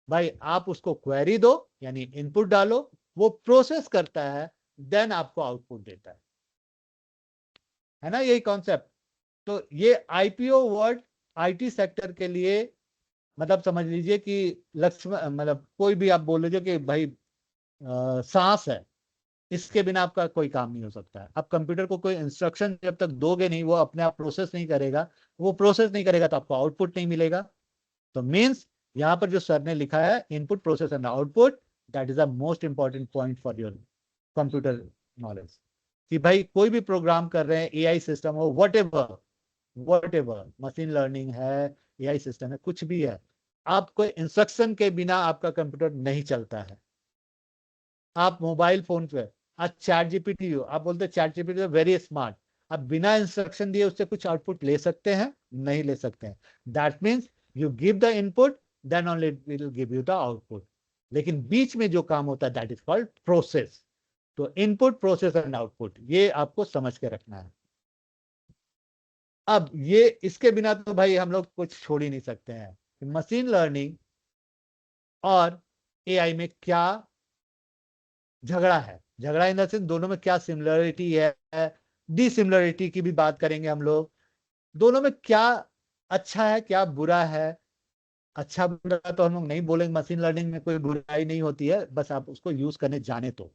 भाई आप उसको क्वेरी दो, यानी इनपुट डालो, वो प्रोसेस करता है, देन आपको आउटपुट देता है ना, यही कॉन्सेप्ट। तो ये आईपीओ वर्ड आईटी सेक्टर के लिए, मतलब समझ लीजिए कि लक्ष्य, मतलब कोई भी आप बोल लीजिए कि भाई सांस है, इसके बिना आपका कोई काम नहीं हो सकता है। आप कंप्यूटर को कोई इंस्ट्रक्शन जब तक दोगे नहीं, वो अपने आप प्रोसेस नहीं करेगा, वो प्रोसेस नहीं करेगा तो आपको आउटपुट नहीं मिलेगा। तो मीन्स यहाँ पर जो सर ने लिखा है input process and output, that is the most important point for your computer knowledge. कि भाई कोई भी प्रोग्राम कर रहे हैं, एआई सिस्टम हो, वट एवर मशीन लर्निंग है, एआई सिस्टम है, कुछ भी है, आपको इंस्ट्रक्शन के बिना आपका कंप्यूटर नहीं चलता है। आप मोबाइल फोन पे आज चैट जीपीटी हो, आप बोलते चैट जीपीटी वेरी स्मार्ट, आप बिना इंस्ट्रक्शन दिए उससे कुछ आउटपुट ले सकते हैं? नहीं ले सकते हैं। That means you give the input, then only it will give you the output. लेकिन बीच में जो काम होता है दैट इज कॉल्ड प्रोसेस। तो इनपुट, प्रोसेस एंड आउटपुट, ये आपको समझ के रखना है। अब ये इसके बिना तो भाई हम लोग कुछ छोड़ ही नहीं सकते हैं। मशीन लर्निंग और एआई में क्या झगड़ा है? झगड़ा इन द सेंस दोनों में क्या सिमिलरिटी है, डिसिमिलरिटी की भी बात करेंगे हम लोग। दोनों में क्या अच्छा है, क्या बुरा है? अच्छा बुरा तो हम लोग नहीं बोलेंगे, मशीन लर्निंग में कोई बुराई नहीं होती है, बस आप उसको यूज करने जाने तो।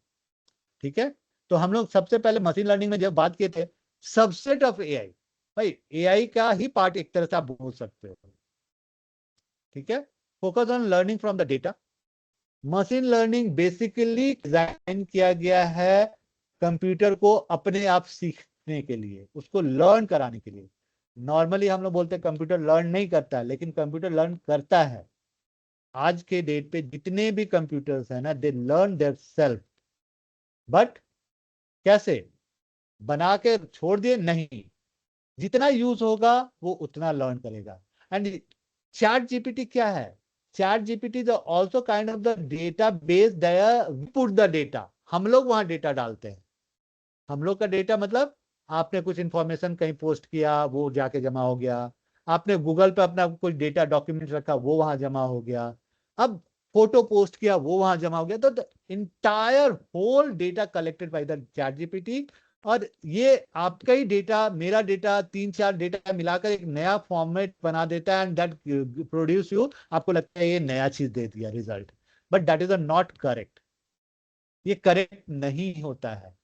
ठीक है। तो हम लोग सबसे पहले मशीन लर्निंग में जब बात किए थे, सबसेट ऑफ एआई, भाई एआई का ही पार्ट एक तरह से आप बोल सकते हो। ठीक है। Focus on learning from the data. Machine learning basically design किया गया है कंप्यूटर को अपने आप सीखने के लिए, उसको लर्न कराने के लिए। नॉर्मली हम लोग बोलते हैं कंप्यूटर लर्न नहीं करता है, लेकिन कंप्यूटर लर्न करता है। आज के डेट पे जितने भी कंप्यूटर्स है ना, दे लर्न देयर सेल्फ। बट कैसे? बना के छोड़ दिए नहीं, जितना यूज होगा वो उतना लर्न करेगा। एंड चैट जीपीटी क्या है? Chat GPT is also kind of the data base, put the data, हम लोग वहां डेटा डालते हैं। हम लोग का डेटा मतलब आपने कुछ इंफॉर्मेशन कहीं पोस्ट किया, वो जाके जमा हो गया। आपने गूगल पे अपना कुछ डेटा डॉक्यूमेंट रखा, वो वहां जमा हो गया। अब फोटो पोस्ट किया, वो वहां जमा हो गया। तो entire whole data collected by the ChatGPT. और ये आपका ही डेटा, मेरा डेटा, तीन चार डेटा मिलाकर एक नया फॉर्मेट बना देता है, एंड दैट प्रोड्यूस यू, आपको लगता है ये नया चीज दे दिया result, but that is not correct. ये करेक्ट नहीं होता है।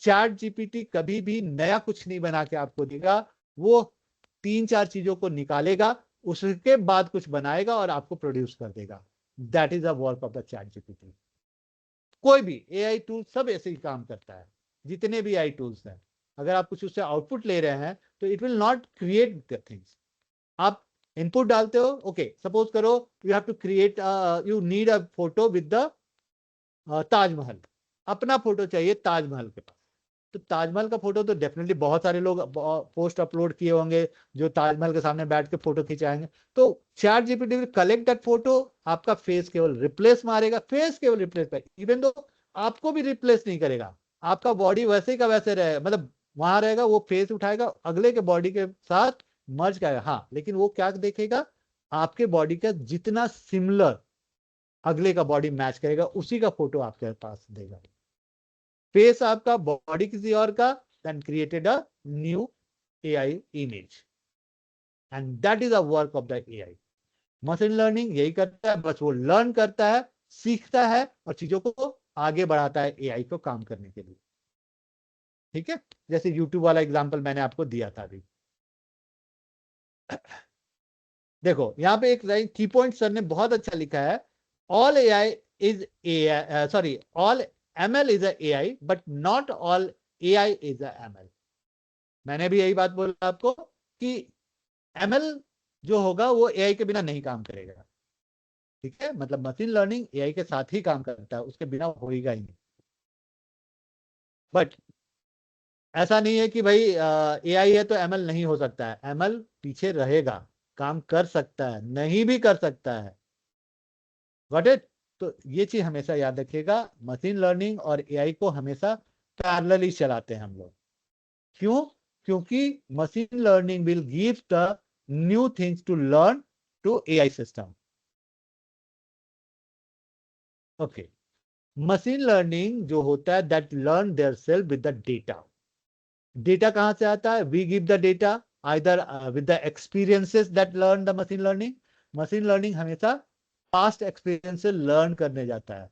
चैट जीपीटी कभी भी नया कुछ नहीं बना के आपको देगा, वो तीन चार चीजों को निकालेगा, उसके बाद कुछ बनाएगा और आपको प्रोड्यूस कर देगा। That is the work of the chat GPT. कोई भी एआई टूल सब ऐसे ही काम करता है, जितने भी एआई टूल्स हैं। अगर आप कुछ उससे आउटपुट ले रहे हैं तो it will not create the things. आप इनपुट डालते हो, ओके, सपोज करो you have to create, you need a photo with the Taj Mahal, अपना फोटो चाहिए ताजमहल के पास। तो ताजमहल का फोटो तो डेफिनेटली बहुत सारे लोग पोस्ट अपलोड किए होंगे जो ताजमहल के सामने बैठ के फोटो खिंचाएंगे। तो chat GPT will collect that photo, आपका फेस केवल रिप्लेस मारेगा, फेस केवल रिप्लेस, इवन दो आपको भी रिप्लेस नहीं करेगा, आपका बॉडी वैसे का वैसे रहेगा, मतलब वहां रहेगा, वो फेस उठाएगा अगले के बॉडी के साथ मर्ज करेगा। हाँ, लेकिन वो क्या देखेगा, आपके बॉडी का जितना सिमिलर अगले का बॉडी मैच करेगा उसी का फोटो आपके पास देगा। फेस आपका, बॉडी किसी और का, then created a new AI image and that is a work of the AI। Machine learning यही करता है, बस वो लर्न करता है, सीखता है और चीजों को आगे बढ़ाता है एआई को काम करने के लिए। ठीक है, जैसे यूट्यूब वाला एग्जांपल मैंने आपको दिया था अभी। देखो यहाँ पे एक की पॉइंट सर ने बहुत अच्छा लिखा है, all AI is AI, sorry all ML is a I but not all AI is A ML. मैंने भी यही बात बोला आपको कि एमएल जो होगा वो एआई के बिना नहीं काम करेगा। ठीक है, मतलब मशीन लर्निंग एआई के साथ ही काम करता है, उसके बिना होएगा ही नहीं। बट ऐसा नहीं है कि भाई एआई है तो एमएल नहीं हो सकता है, एमएल पीछे रहेगा, काम कर सकता है, नहीं भी कर सकता है। Got it? तो ये चीज हमेशा याद रखिएगा, मशीन लर्निंग और एआई को हमेशा पैरेलली चलाते हैं हम लोग। क्यों? क्योंकि machine learning will give the new things to learn to AI system. Okay, machine learning जो होता है that learn their self with the data. Data कहां से आता है? We give the data either with the experiences that learn the machine learning. Machine learning हमेशा past experience से learn करने जाता है,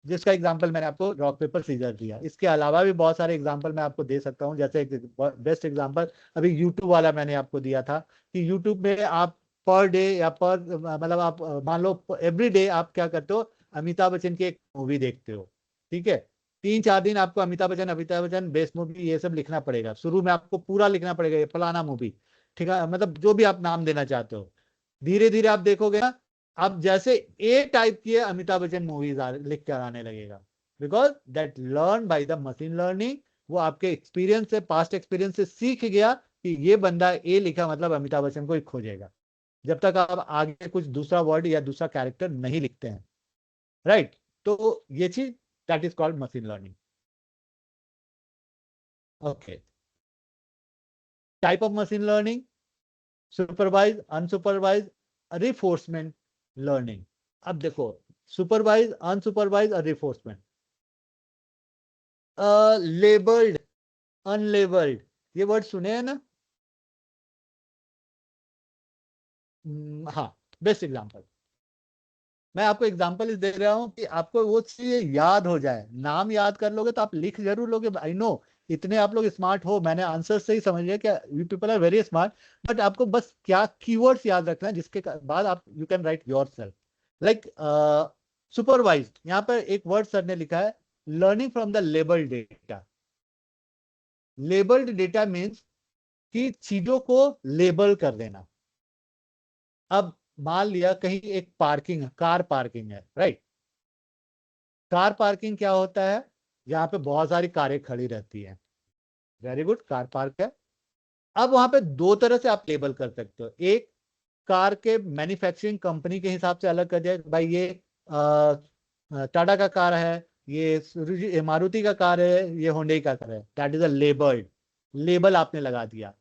जिसका एग्जांपल मैंने आपको रॉक पेपर सीजर दिया। इसके अलावा भी बहुत सारे एग्जांपल मैं आपको दे सकता हूं, जैसे एक बेस्ट एग्जांपल अभी यूट्यूब वाला मैंने आपको दिया था कि यूट्यूब में आप पर डे या पर मतलब आप मान लो एवरी डे आप क्या करते हो, अमिताभ बच्चन की एक मूवी देखते हो। ठीक है, 3-4 दिन आपको अमिताभ बच्चन बेस्ट मूवी ये सब लिखना पड़ेगा, शुरू में आपको पूरा लिखना पड़ेगा ये फलाना मूवी। ठीक है, मतलब जो भी आप नाम देना चाहते हो, धीरे धीरे आप देखोगे ना, अब जैसे ए टाइप की अमिताभ बच्चन मूवीज लिख कर आने लगेगा, because that learn by the machine learning. वो आपके एक्सपीरियंस से, पास्ट एक्सपीरियंस से सीख गया कि ये बंदा ए लिखा मतलब अमिताभ बच्चन को ही खोजेगा, जब तक आप आगे कुछ दूसरा वर्ड या दूसरा कैरेक्टर नहीं लिखते हैं। राइट? तो ये चीज that is called machine learning. Okay, type of machine learning, supervise, unsupervise, reinforcement learning. अब देखो, सुपरवाइज, अनसुपरवाइज और रिफोर्समेंट। लेबल्ड, अनलेबल्ड, ये वर्ड सुने हैं ना? हाँ, बेस्ट एग्जांपल मैं आपको एग्जांपल इस दे रहा हूं कि आपको वो चीज याद हो जाए। नाम याद कर लोगे तो आप लिख जरूर लोगे, आई नो इतने आप लोग स्मार्ट हो, मैंने आंसर से ही समझ लिया कि you people are very smart. But आपको बस क्या कीवर्ड्स याद रखना है, जिसके बाद आप you can write your self. Like supervise, यहाँ पर एक वर्ड सर ने लिखा है, learning from the labelled data. Labelled data means कि चीजों को लेबल कर देना। अब मान लिया कहीं एक पार्किंग, कार पार्किंग है, राइट? कार पार्किंग क्या होता है? यहाँ पे बहुत सारी कारें खड़ी रहती हैं, वेरी गुड, कार पार्क है। अब वहां पे दो तरह से आप लेबल कर सकते हो। एक, कार के मैन्युफैक्चरिंग कंपनी के हिसाब से अलग कर दिया, भाई ये टाटा का कार है, ये मारुति का कार है, ये होंडई का कार है, that is a labelled, label आपने लगा दिया।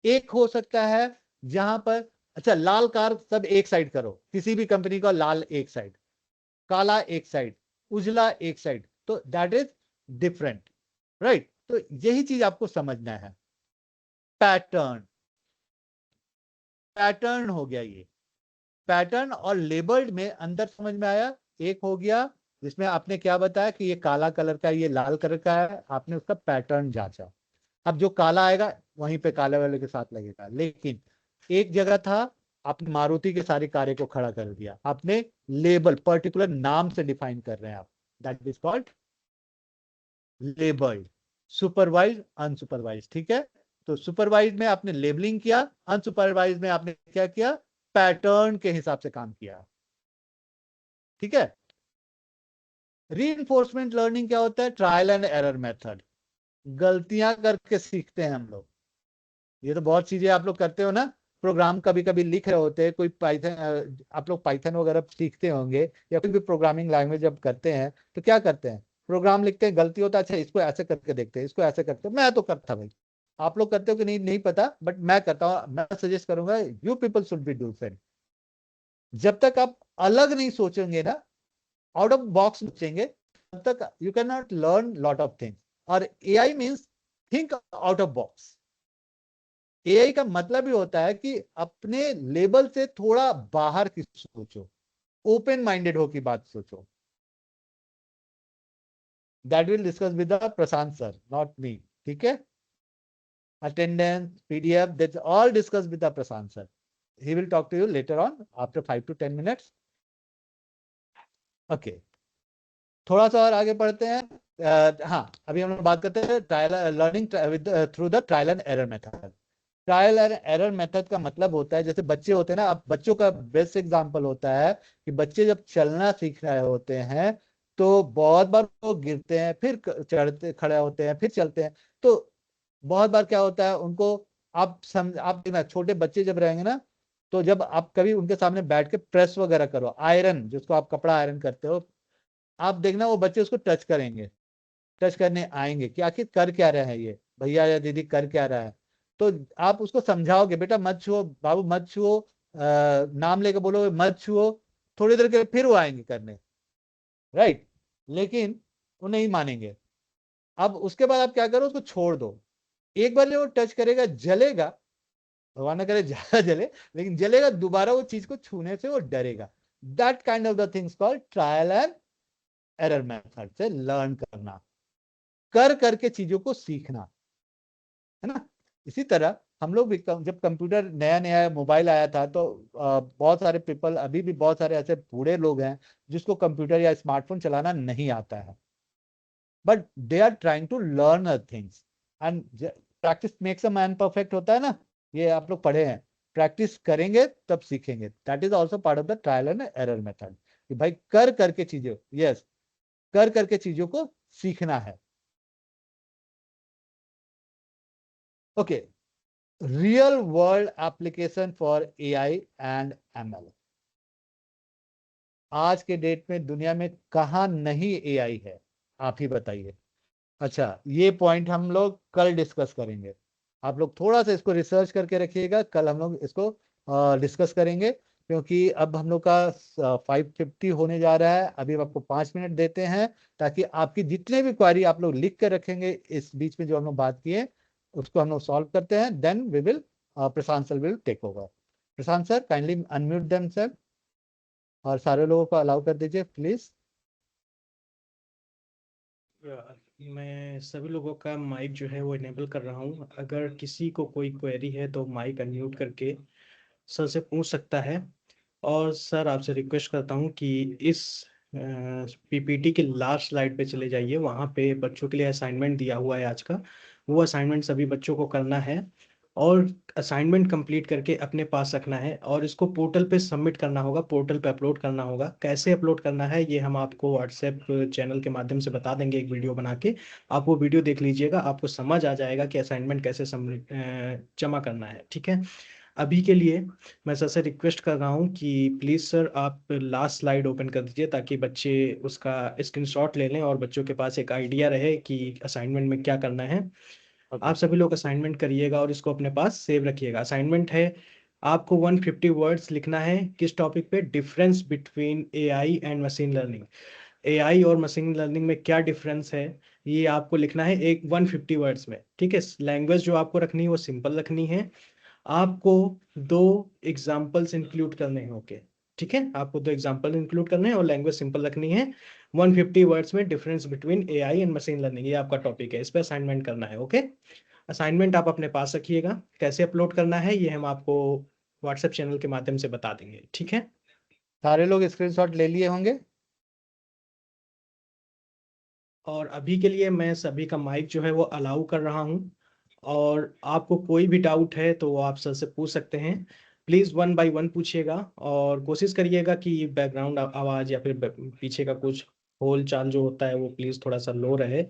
एक हो सकता है जहां पर, अच्छा लाल कार सब एक साइड करो, किसी भी कंपनी का लाल एक साइड, काला एक साइड, उजला एक साइड, तो दैट इज डिफरेंट। राइट? तो यही चीज आपको समझना है। पैटर्न, पैटर्न हो गया ये। पैटर्न और लेबल्ड में अंदर समझ में आया? एक हो गया जिसमें आपने क्या बताया कि ये काला कलर का है, ये लाल कलर का है, आपने उसका पैटर्न जांचा। अब जो काला आएगा वहीं पे काले वाले के साथ लगेगा। लेकिन एक जगह था, आपने मारुति के सारी कारें को खड़ा कर दिया, आपने लेबल पर्टिकुलर नाम से डिफाइन कर रहे हैं आप, that is called labelled. Supervise, unsupervise, ठीक है? तो सुपरवाइज में आपने लेबलिंग किया, अनसुपरवाइज में आपने क्या किया? पैटर्न के हिसाब से काम किया। ठीक है? रीइंफोर्समेंट लर्निंग क्या होता है? ट्रायल एंड एरर मेथड, गलतियां करके सीखते हैं हम लोग। ये तो बहुत चीजें आप लोग करते हो ना, प्रोग्राम कभी कभी लिख रहे होते हैं, कोई पाइथन, आप लोग पाइथन वगैरह सीखते होंगे या कोई भी प्रोग्रामिंग लैंग्वेज जब करते हैं तो क्या करते हैं? प्रोग्राम लिखते हैं, गलती होता है, अच्छा इसको ऐसे करके देखते हैं, इसको ऐसे करते हैं। मैं तो करता भाई, आप लोग करते हो कि नहीं नहीं पता, बट मैं करता हूँ। मैं सजेस्ट करूंगा you people should be different. जब तक आप अलग नहीं सोचेंगे ना, आउट ऑफ बॉक्स सोचेंगे, तब तक you can not learn lot of things. और AI means think out of box. AI का मतलब ही होता है कि अपने लेवल से थोड़ा बाहर की सोचो, ओपन माइंडेड हो की बात सोचो। That will discuss with the Prashant sir, not me, ठीक है? Attendance, PDF, that's all discuss with the Prashant sir. He will talk to you later on after 5 to 10 minutes. Okay, थोड़ा सा और आगे बढ़ते हैं। हाँ, अभी हम लोग बात करते हैं trial learning through the trial and error method. Trial and error method का मतलब होता है, जैसे बच्चे होते हैं ना, अब बच्चों का बेस्ट एग्जांपल होता है कि बच्चे जब चलना सीख रहे होते हैं तो बहुत बार वो गिरते हैं, फिर चढ़ते खड़े होते हैं, फिर चलते हैं। तो बहुत बार क्या होता है उनको, आप देखना, छोटे बच्चे जब रहेंगे ना, तो जब आप कभी उनके सामने बैठ के प्रेस वगैरह करो, आयरन जिसको आप कपड़ा आयरन करते हो, आप देखना वो बच्चे उसको टच करेंगे, टच करने आएंगे कि आखिर कर क्या रहा है ये भैया या दीदी, कर क्या रहा है। तो आप उसको समझाओगे, बेटा मत छुओ, बाबू मत छुओ, नाम लेके बोलो मत छुओ, थोड़ी देर के फिर वो आएंगे करने, राइट? लेकिन वो नहीं मानेंगे। अब उसके बाद आप क्या करो, उसको छोड़ दो। एक बार जब वो टच करेगा, जलेगा, भगवान ना करे ज्यादा जले, लेकिन जलेगा, दोबारा वो चीज को छूने से वो डरेगा। That kind of the things called trial and error method से लर्न करना, कर करके चीजों को सीखना, है ना? इसी तरह हम लोग भी जब कंप्यूटर नया नया मोबाइल आया था तो बहुत सारे पीपल, अभी भी बहुत सारे ऐसे बूढ़े लोग हैं जिसको कंप्यूटर या स्मार्टफोन चलाना नहीं आता है, but they are trying to learn things. And practice makes a man perfect होता है ना, ये आप लोग पढ़े हैं। प्रैक्टिस करेंगे तब सीखेंगे, that is also part of the trial and error method, कि भाई कर करके चीजें, यस, कर करके चीजों को सीखना है। Okay, real world application for AI and ML. आज के डेट में दुनिया में कहा नहीं एआई है, आप ही बताइए। अच्छा, ये पॉइंट हम लोग कल डिस्कस करेंगे। आप लोग थोड़ा सा इसको रिसर्च करके रखिएगा, कल हम लोग इसको डिस्कस करेंगे, क्योंकि अब हम लोग का 5:50 होने जा रहा है। अभी हम आपको 5 मिनट देते हैं, ताकि आपकी जितने भी क्वारी आप लोग लिख कर रखेंगे इस बीच में जो हम लोग बात किए, उसको हम लोग सॉल्व करते हैं, then we will, Prashant sir will take over. Prashant sir, kindly unmute them sir, और सारे लोगों को अलाउ कर दीजिए प्लीज। मैं सभी लोगों का माइक जो है वो इनेबल कर रहा हूँ। अगर किसी को कोई क्वेरी है तो माइक अनम्यूट करके सर से पूछ सकता है। और सर आपसे रिक्वेस्ट करता हूँ कि इस पीपीटी के लास्ट स्लाइड पे चले जाइए, वहाँ पे बच्चों के लिए असाइनमेंट दिया हुआ है आज का। वो असाइनमेंट सभी बच्चों को करना है और असाइनमेंट कंप्लीट करके अपने पास रखना है और इसको पोर्टल पे सबमिट करना होगा, पोर्टल पे अपलोड करना होगा। कैसे अपलोड करना है ये हम आपको व्हाट्सएप चैनल के माध्यम से बता देंगे, एक वीडियो बना के। आप वो वीडियो देख लीजिएगा, आपको समझ आ जाएगा कि असाइनमेंट कैसे सबमिट जमा करना है, ठीक है? अभी के लिए मैं सर से रिक्वेस्ट कर रहा हूँ कि प्लीज़ सर आप लास्ट स्लाइड ओपन कर दीजिए, ताकि बच्चे उसका स्क्रीनशॉट ले लें और बच्चों के पास एक आइडिया रहे कि असाइनमेंट में क्या करना है। आप सभी लोग असाइनमेंट करिएगा और इसको अपने पास सेव रखिएगा। असाइनमेंट है, आपको 150 वर्ड्स लिखना है। किस टॉपिक पे? Difference between AI and machine learning. AI और मशीन लर्निंग में क्या डिफरेंस है, ये आपको लिखना है एक 150 वर्ड्स में, ठीक है? लैंग्वेज जो आपको रखनी है वो सिंपल रखनी है। आपको दो एग्जाम्पल्स इंक्लूड करने होंगे, ठीक है? आपको दो एग्जाम्पल इंक्लूड करने हैं और लैंग्वेज सिंपल रखनी है। 150 वर्ड्स में difference between AI and machine learning, ये आपका टॉपिक है, इस पे असाइनमेंट करना है। ओके, असाइनमेंट आप अपने पास रखिएगा। कैसे अपलोड करना है ये हम आपको व्हाट्सएप चैनल के माध्यम से बता देंगे, ठीक है? सारे लोग स्क्रीनशॉट ले लिए होंगे। और अभी के लिए मैं सभी का माइक जो है वो अलाउ कर रहा हूँ, और आपको कोई भी डाउट है तो आप सर से पूछ सकते हैं। प्लीज़ 1 बाय 1 पूछिएगा और कोशिश करिएगा कि बैकग्राउंड आवाज़ या फिर पीछे का कुछ बोल चाल जो होता है वो प्लीज थोड़ा सा लो रहे।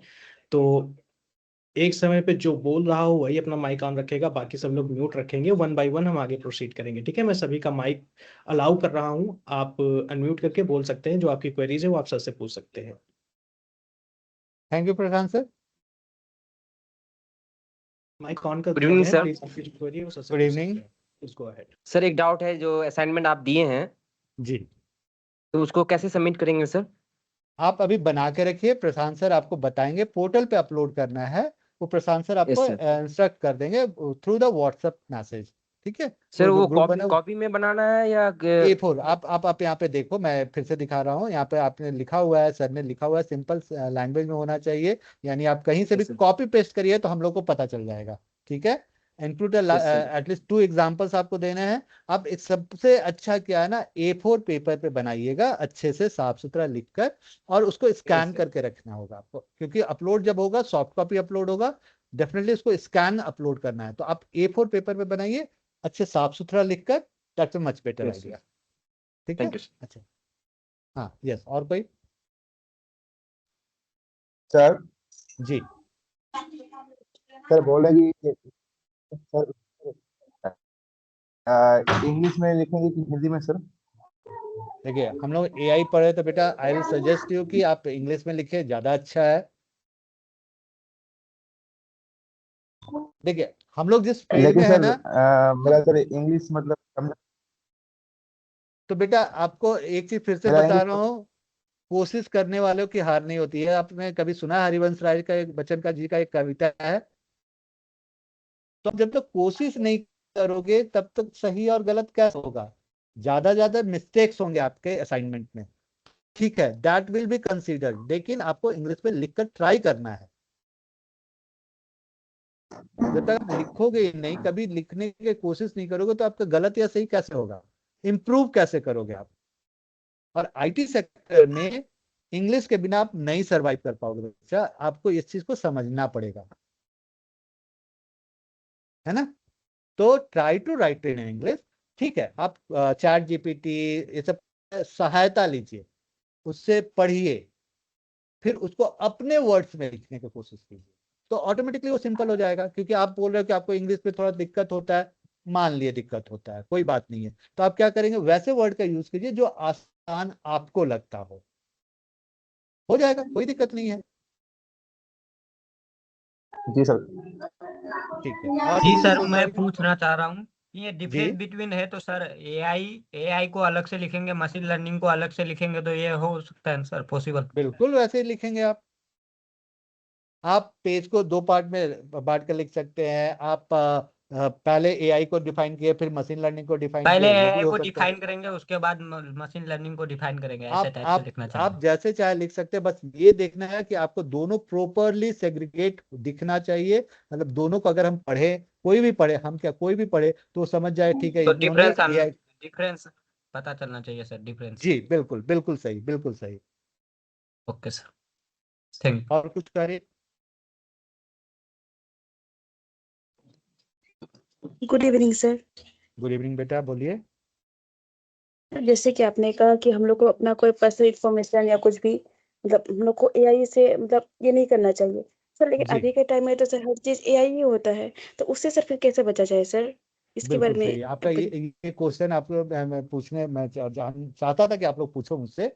तो एक समय पे जो बोल रहा हो वही अपना माइक ऑन रखेगा, बाकी सब लोग म्यूट रखेंगे। वन बाय वन हम आगे प्रोसीड करेंगे, ठीक है? मैं सभी का माइक अलाउ कर रहा हूँ, आप अनम्यूट करके बोल सकते हैं। जो आपकी क्वेरीज है वो आप सर से पूछ सकते हैं। Thank you Prashant sir. Mic on कर गुड दिया इवनिंग गया है, सर। प्लीज आपकी जो क्वेरी है वो सर से गुड पूछ इवनिंग। सकते हैं। Please go ahead. सर एक डाउट है, जो असाइनमेंट आप दिए हैं जी, तो उसको कैसे सबमिट करेंगे सर? आप अभी बना के रखिए, प्रशांत सर आपको बताएंगे। पोर्टल पे अपलोड करना है, वो प्रशांत सर आपको यस सर। इंस्ट्रक्ट कर देंगे थ्रू द व्हाट्सएप मैसेज। ठीक है, सर वो जो वो ग्रुप कॉपी बना कॉपी में बनाना है या A4, आप यहाँ पे देखो, मैं फिर से दिखा रहा हूँ। यहाँ पे आपने लिखा हुआ है, सर ने लिखा हुआ है, सिंपल लैंग्वेज में होना चाहिए। यानी आप कहीं से भी यस सर। कॉपी पेस्ट करिए तो हम लोग को पता चल जाएगा। ठीक है, include yes sir. At least 2 examples आपको देने हैं। आप एक सबसे अच्छा क्या है ना, A4 पेपर पे बनाइएगा, अच्छे से साफ सुथरा लिखकर, और उसको स्कैन सर। करके रखना होगा आपको, क्योंकि अपलोड जब होगा, सॉफ्ट कॉपी अपलोड होगा, डेफिनेटली उसको स्कैन अपलोड करना है। तो आप A4 पेपर पे बनाइए, अच्छे साफ सुथरा लिखकर। That's a much better yes sir. Idea. ठीक है, थैंक यू सर। अच्छा। हाँ, यस, और कोई? सर जी, सर बोल रहे कि सर इंग्लिश में लिखेंगे कि हिंदी में सर? देखिए हम लोग AI पढ़े तो बेटा आई विल सजेस्ट यू कि आप इंग्लिश में लिखे, ज्यादा अच्छा है। देखिए हम लोग जिस फील्ड लेकिन में है सर ना, मेरा सर इंग्लिश मतलब तो बेटा आपको एक चीज फिर से मेरा बता रहा इंग्लिश हूँ, कोशिश करने वालों की हार नहीं होती है। आपने कभी सुना है हरिवंश राय का एक बच्चन का जी का एक कविता है? तो आप जब तक कोशिश नहीं करोगे तब तक सही और गलत कैसे होगा? ज्यादा ज्यादा मिस्टेक्स होंगे आपके असाइनमेंट में। ठीक है, दैट विल बी कंसीडर्ड, लेकिन आपको इंग्लिश में लिखकर ट्राई करना है। जब तक आप लिखोगे ही नहीं, कभी लिखने की कोशिश नहीं करोगे, तो आपका गलत या सही कैसे होगा? इम्प्रूव कैसे करोगे आप? और IT सेक्टर में इंग्लिश के बिना आप नहीं सरवाइव कर पाओगे बच्चा, आपको इस चीज को समझना पड़ेगा, है ना? तो try to write in English. ठीक है, आप चैट GPT ये सब सहायता लीजिए, उससे पढ़िए, फिर उसको अपने वर्ड्स में लिखने की कोशिश कीजिए, तो ऑटोमेटिकली वो सिंपल हो जाएगा। क्योंकि आप बोल रहे हो कि आपको इंग्लिश में थोड़ा दिक्कत होता है, मान लिए दिक्कत होता है, कोई बात नहीं है, तो आप क्या करेंगे, वैसे वर्ड का यूज कीजिए जो आसान आपको लगता हो जाएगा, कोई दिक्कत नहीं है। जी सर। ठीक है, और जी किसी को सर, कोई मैं क्वेरी? पूछना चाह रहा हूँ, ये जी, डिफरेंस बिटवीन है तो सर एआई को अलग से लिखेंगे, मशीन लर्निंग को अलग से लिखेंगे, तो ये हो सकता है सर पॉसिबल? बिल्कुल वैसे ही लिखेंगे आप पेज को 2 पार्ट में बांट कर लिख सकते हैं। आप पहले AI को डिफाइन किए, फिर मशीन लर्निंग को डिफाइन पहले किए, वो भी एआई हो को सकता है। डिफाइन करेंगे, उसके बाद मशीन लर्निंग को डिफाइन करेंगे, ऐसे आप टाइप से आप लिखना चाह रहे आप हैं? जैसे चाहे लिख सकते हैं, बस ये देखना है कि आपको दोनों प्रॉपरली सेग्रीगेट दिखना चाहिए। मतलब दोनों को अगर हम पढ़े, कोई भी पढ़े, हम क्या कोई भी पढ़े, तो समझ जाए ठीक है तो इन्होंने AI। डिफरेंस पता चलना चाहिए सर, डिफरेंस। जी बिल्कुल, बिल्कुल सही, बिल्कुल सही। ओके सर, थैंक और कुछ करें? Good evening sir. Good evening बेटा, बोलिए। जैसे कि आपने कहा कि हम लोग को अपना कोई पर्सनल इंफॉर्मेशन या कुछ भी, मतलब हम लोग को एआई से मतलब ये नहीं करना चाहिए सर। लेकिन जी अभी के टाइम में तो सर हर चीज एआई ही होता है, तो उससे सर फिर कैसे बचा जाए सर? इसके बारे बिल्कुल में सही है आपका ये क्वेश्चन। आप लोग मैं पूछने मैं जान चाहता था कि आप लोग पूछो मुझसे।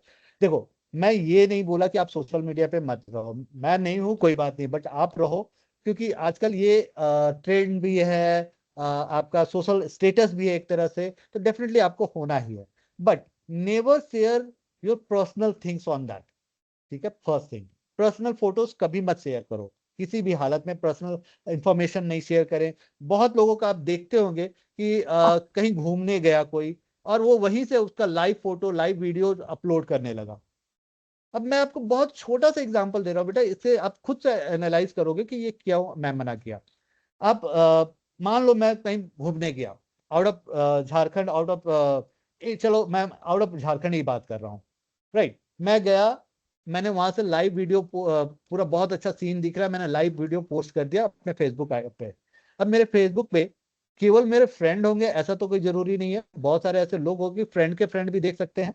देखो, मैं ये नहीं बोला कि आप सोशल मीडिया पे मत रहो, मैं नहीं हूँ, कोई बात नहीं, बट आप रहो, क्योंकि आजकल ये ट्रेंड भी है, आपका सोशल स्टेटस भी है एक तरह से, तो डेफिनेटली आपको होना ही है। But never share your personal things on that. ठीक है, फर्स्ट थिंग, पर्सनल फोटोज कभी मत शेयर करो, किसी भी हालत में पर्सनल इंफॉर्मेशन नहीं शेयर करें। बहुत लोगों का आप देखते होंगे कि कहीं घूमने गया कोई, और वो वहीं से उसका live photo live video upload करने लगा। अब मैं आपको बहुत छोटा सा एग्जांपल दे रहा हूँ बेटा, इससे आप खुद से एनालाइज करोगे कि ये क्यों मैं मना किया। आप मान लो मैं कहीं घूमने गया, out of Jharkhand, out of चलो मैं आउट ऑफ झारखंड ही बात कर रहा हूँ, राइट? मैं गया, मैंने वहां से लाइव वीडियो पूरा बहुत अच्छा सीन दिख रहा है, मैंने लाइव वीडियो पोस्ट कर दिया अपने फेसबुक पे। अब मेरे फेसबुक पे केवल मेरे फ्रेंड होंगे ऐसा तो कोई जरूरी नहीं है, बहुत सारे ऐसे लोग होंगे फ्रेंड के फ्रेंड भी देख सकते हैं।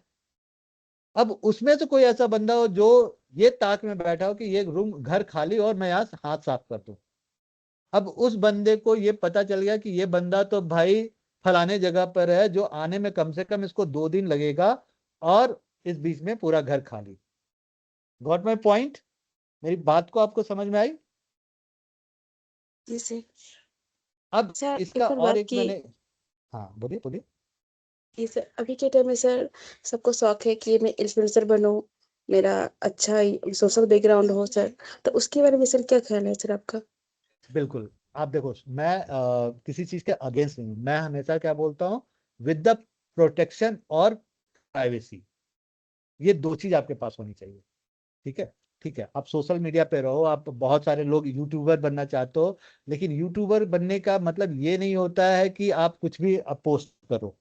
अब उसमें से कोई ऐसा बंदा हो जो ये ताक में बैठा हो कि ये रूम घर खाली और मैं यहाँ हाथ साफ कर दूं। अब उस बंदे को ये पता चल गया कि ये बंदा तो भाई फलाने जगह पर है, जो आने में कम से कम इसको 2 दिन लगेगा, और इस बीच में पूरा घर खाली। Got my point? मेरी बात को आपको समझ में आई? जी सर। अब सर इसका एक और और बात एक की, मैंने, हाँ बोलिए बोलिए। ये सर अभी के टाइम में सर सबको शौक है कि मैं इन्फ्लुएंसर बनूं, मेरा अच्छा सोशल बैकग्राउंड हो सर, तो उसके बारे में सर क्या ख्याल है सर आपका? बिल्कुल। आप देखो, मैं किसी चीज के अगेंस्ट नहीं हूं। मैं हमेशा क्या बोलता हूँ, विद द प्रोटेक्शन और प्राइवेसी, ये 2 चीज आपके पास होनी चाहिए। ठीक है, ठीक है। आप सोशल मीडिया पे रहो, आप बहुत सारे लोग यूट्यूबर बनना चाहते हो, लेकिन यूट्यूबर बनने का मतलब ये नहीं होता है कि आप कुछ भी पोस्ट करो।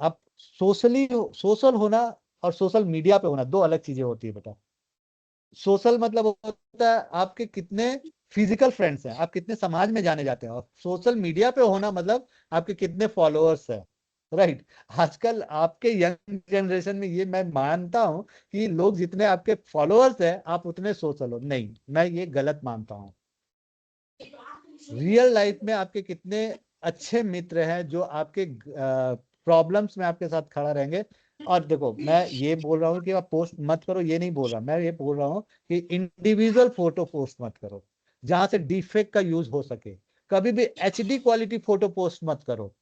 आप सोशल होना और सोशल मीडिया पे होना 2 अलग चीजें होती है बेटा। सोशल मतलब होता है आपके कितने फिजिकल फ्रेंड्स हैं, आप कितने समाज में जाने जाते हैं, और सोशल मीडिया पे होना मतलब आपके कितने फॉलोअर्स हैं। राइट। आजकल आपके यंग जनरेशन में ये मैं मानता हूं कि लोग जितने आपके फॉलोअर्स हैं आप उतने सोशल हो, नहीं, मैं ये गलत मानता हूं। रियल लाइफ में आपके कितने अच्छे मित्र हैं जो आपके प्रॉब्लम्स में आपके साथ खड़ा रहेंगे। और देखो, मैं ये बोल रहा हूँ कि आप पोस्ट मत करो, ये नहीं बोल रहा। मैं ये बोल रहा हूँ कि इंडिविजुअल फोटो पोस्ट मत करो जहां से डिफेक्ट का यूज हो सके। कभी भी एचडी क्वालिटी फोटो पोस्ट मत करो।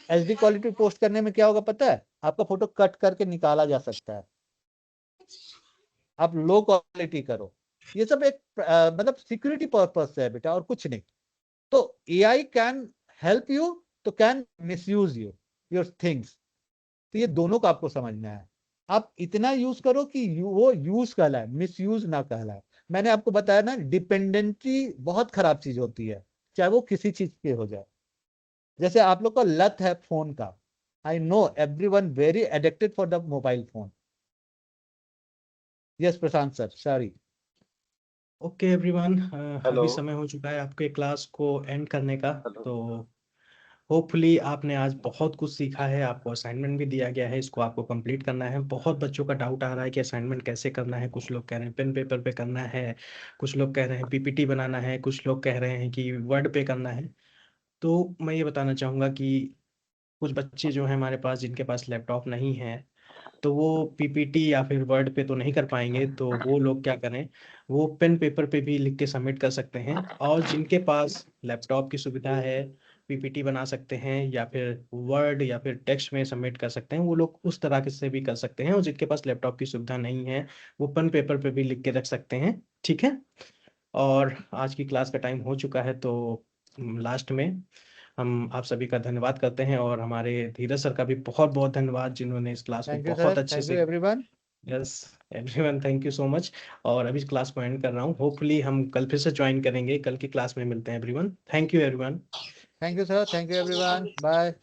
एचडी क्वालिटी पोस्ट करने में क्या होगा पता है? आपका फोटो कट करके निकाला जा सकता है। आप लो क्वालिटी करो। ये सब एक मतलब सिक्योरिटी पर्पज से है बेटा, और कुछ नहीं। तो एआई कैन हेल्प यू, तो can misuse you your things. तो ये दोनों का आपको समझना है। आप इतना यूज करो कि वो यूज कहलाए, मिस यूज ना कहलाए। मैंने आपको बताया ना, डिपेंडेंसी बहुत खराब चीज होती है, चाहे वो किसी चीज की हो जाए। जैसे आप लोग का लत है फोन का, I know everyone very addicted for the mobile phone. Yes Prashant sir, sorry. Okay everyone, hello. अभी समय हो चुका है आपके क्लास को एंड करने का। हेलो। तो होपफुली आपने आज बहुत कुछ सीखा है, आपको असाइनमेंट भी दिया गया है, इसको आपको कंप्लीट करना है। बहुत बच्चों का डाउट आ रहा है कि असाइनमेंट कैसे करना है। कुछ लोग कह रहे हैं पेन पेपर पे करना है, कुछ लोग कह रहे हैं पीपीटी बनाना है, कुछ लोग कह रहे हैं कि वर्ड पे करना है। तो मैं ये बताना चाहूँगा कि कुछ बच्चे जो हैं हमारे पास, जिनके पास लैपटॉप नहीं है, तो वो पीपीटी या फिर वर्ड पे तो नहीं कर पाएंगे। तो वो लोग क्या करें, वो पेन पेपर पे भी लिख के सबमिट कर सकते हैं। और जिनके पास लैपटॉप की सुविधा है, पीपीटी बना सकते हैं या फिर वर्ड या फिर टेक्स्ट में सबमिट कर सकते हैं, वो लोग उस तरह के से भी कर सकते हैं। और जिनके पास लैपटॉप की सुविधा नहीं है, वो पेन पेपर पे भी लिख के रख सकते हैं। ठीक है। और आज की क्लास का टाइम हो चुका है, तो लास्ट में हम आप सभी का धन्यवाद करते हैं, और हमारे धीरज सर का भी बहुत बहुत धन्यवाद, जिन्होंने इस क्लास को थैंक यू बहुत सर, अच्छे थैंक यू से। Everyone. Yes everyone, thank you so much. और अभी इस क्लास को एंड कर रहा हूँ। होपफुली हम कल फिर से ज्वाइन करेंगे। कल की क्लास में मिलते हैं everyone. Thank you everyone. Thank you sir, thank you everyone, bye.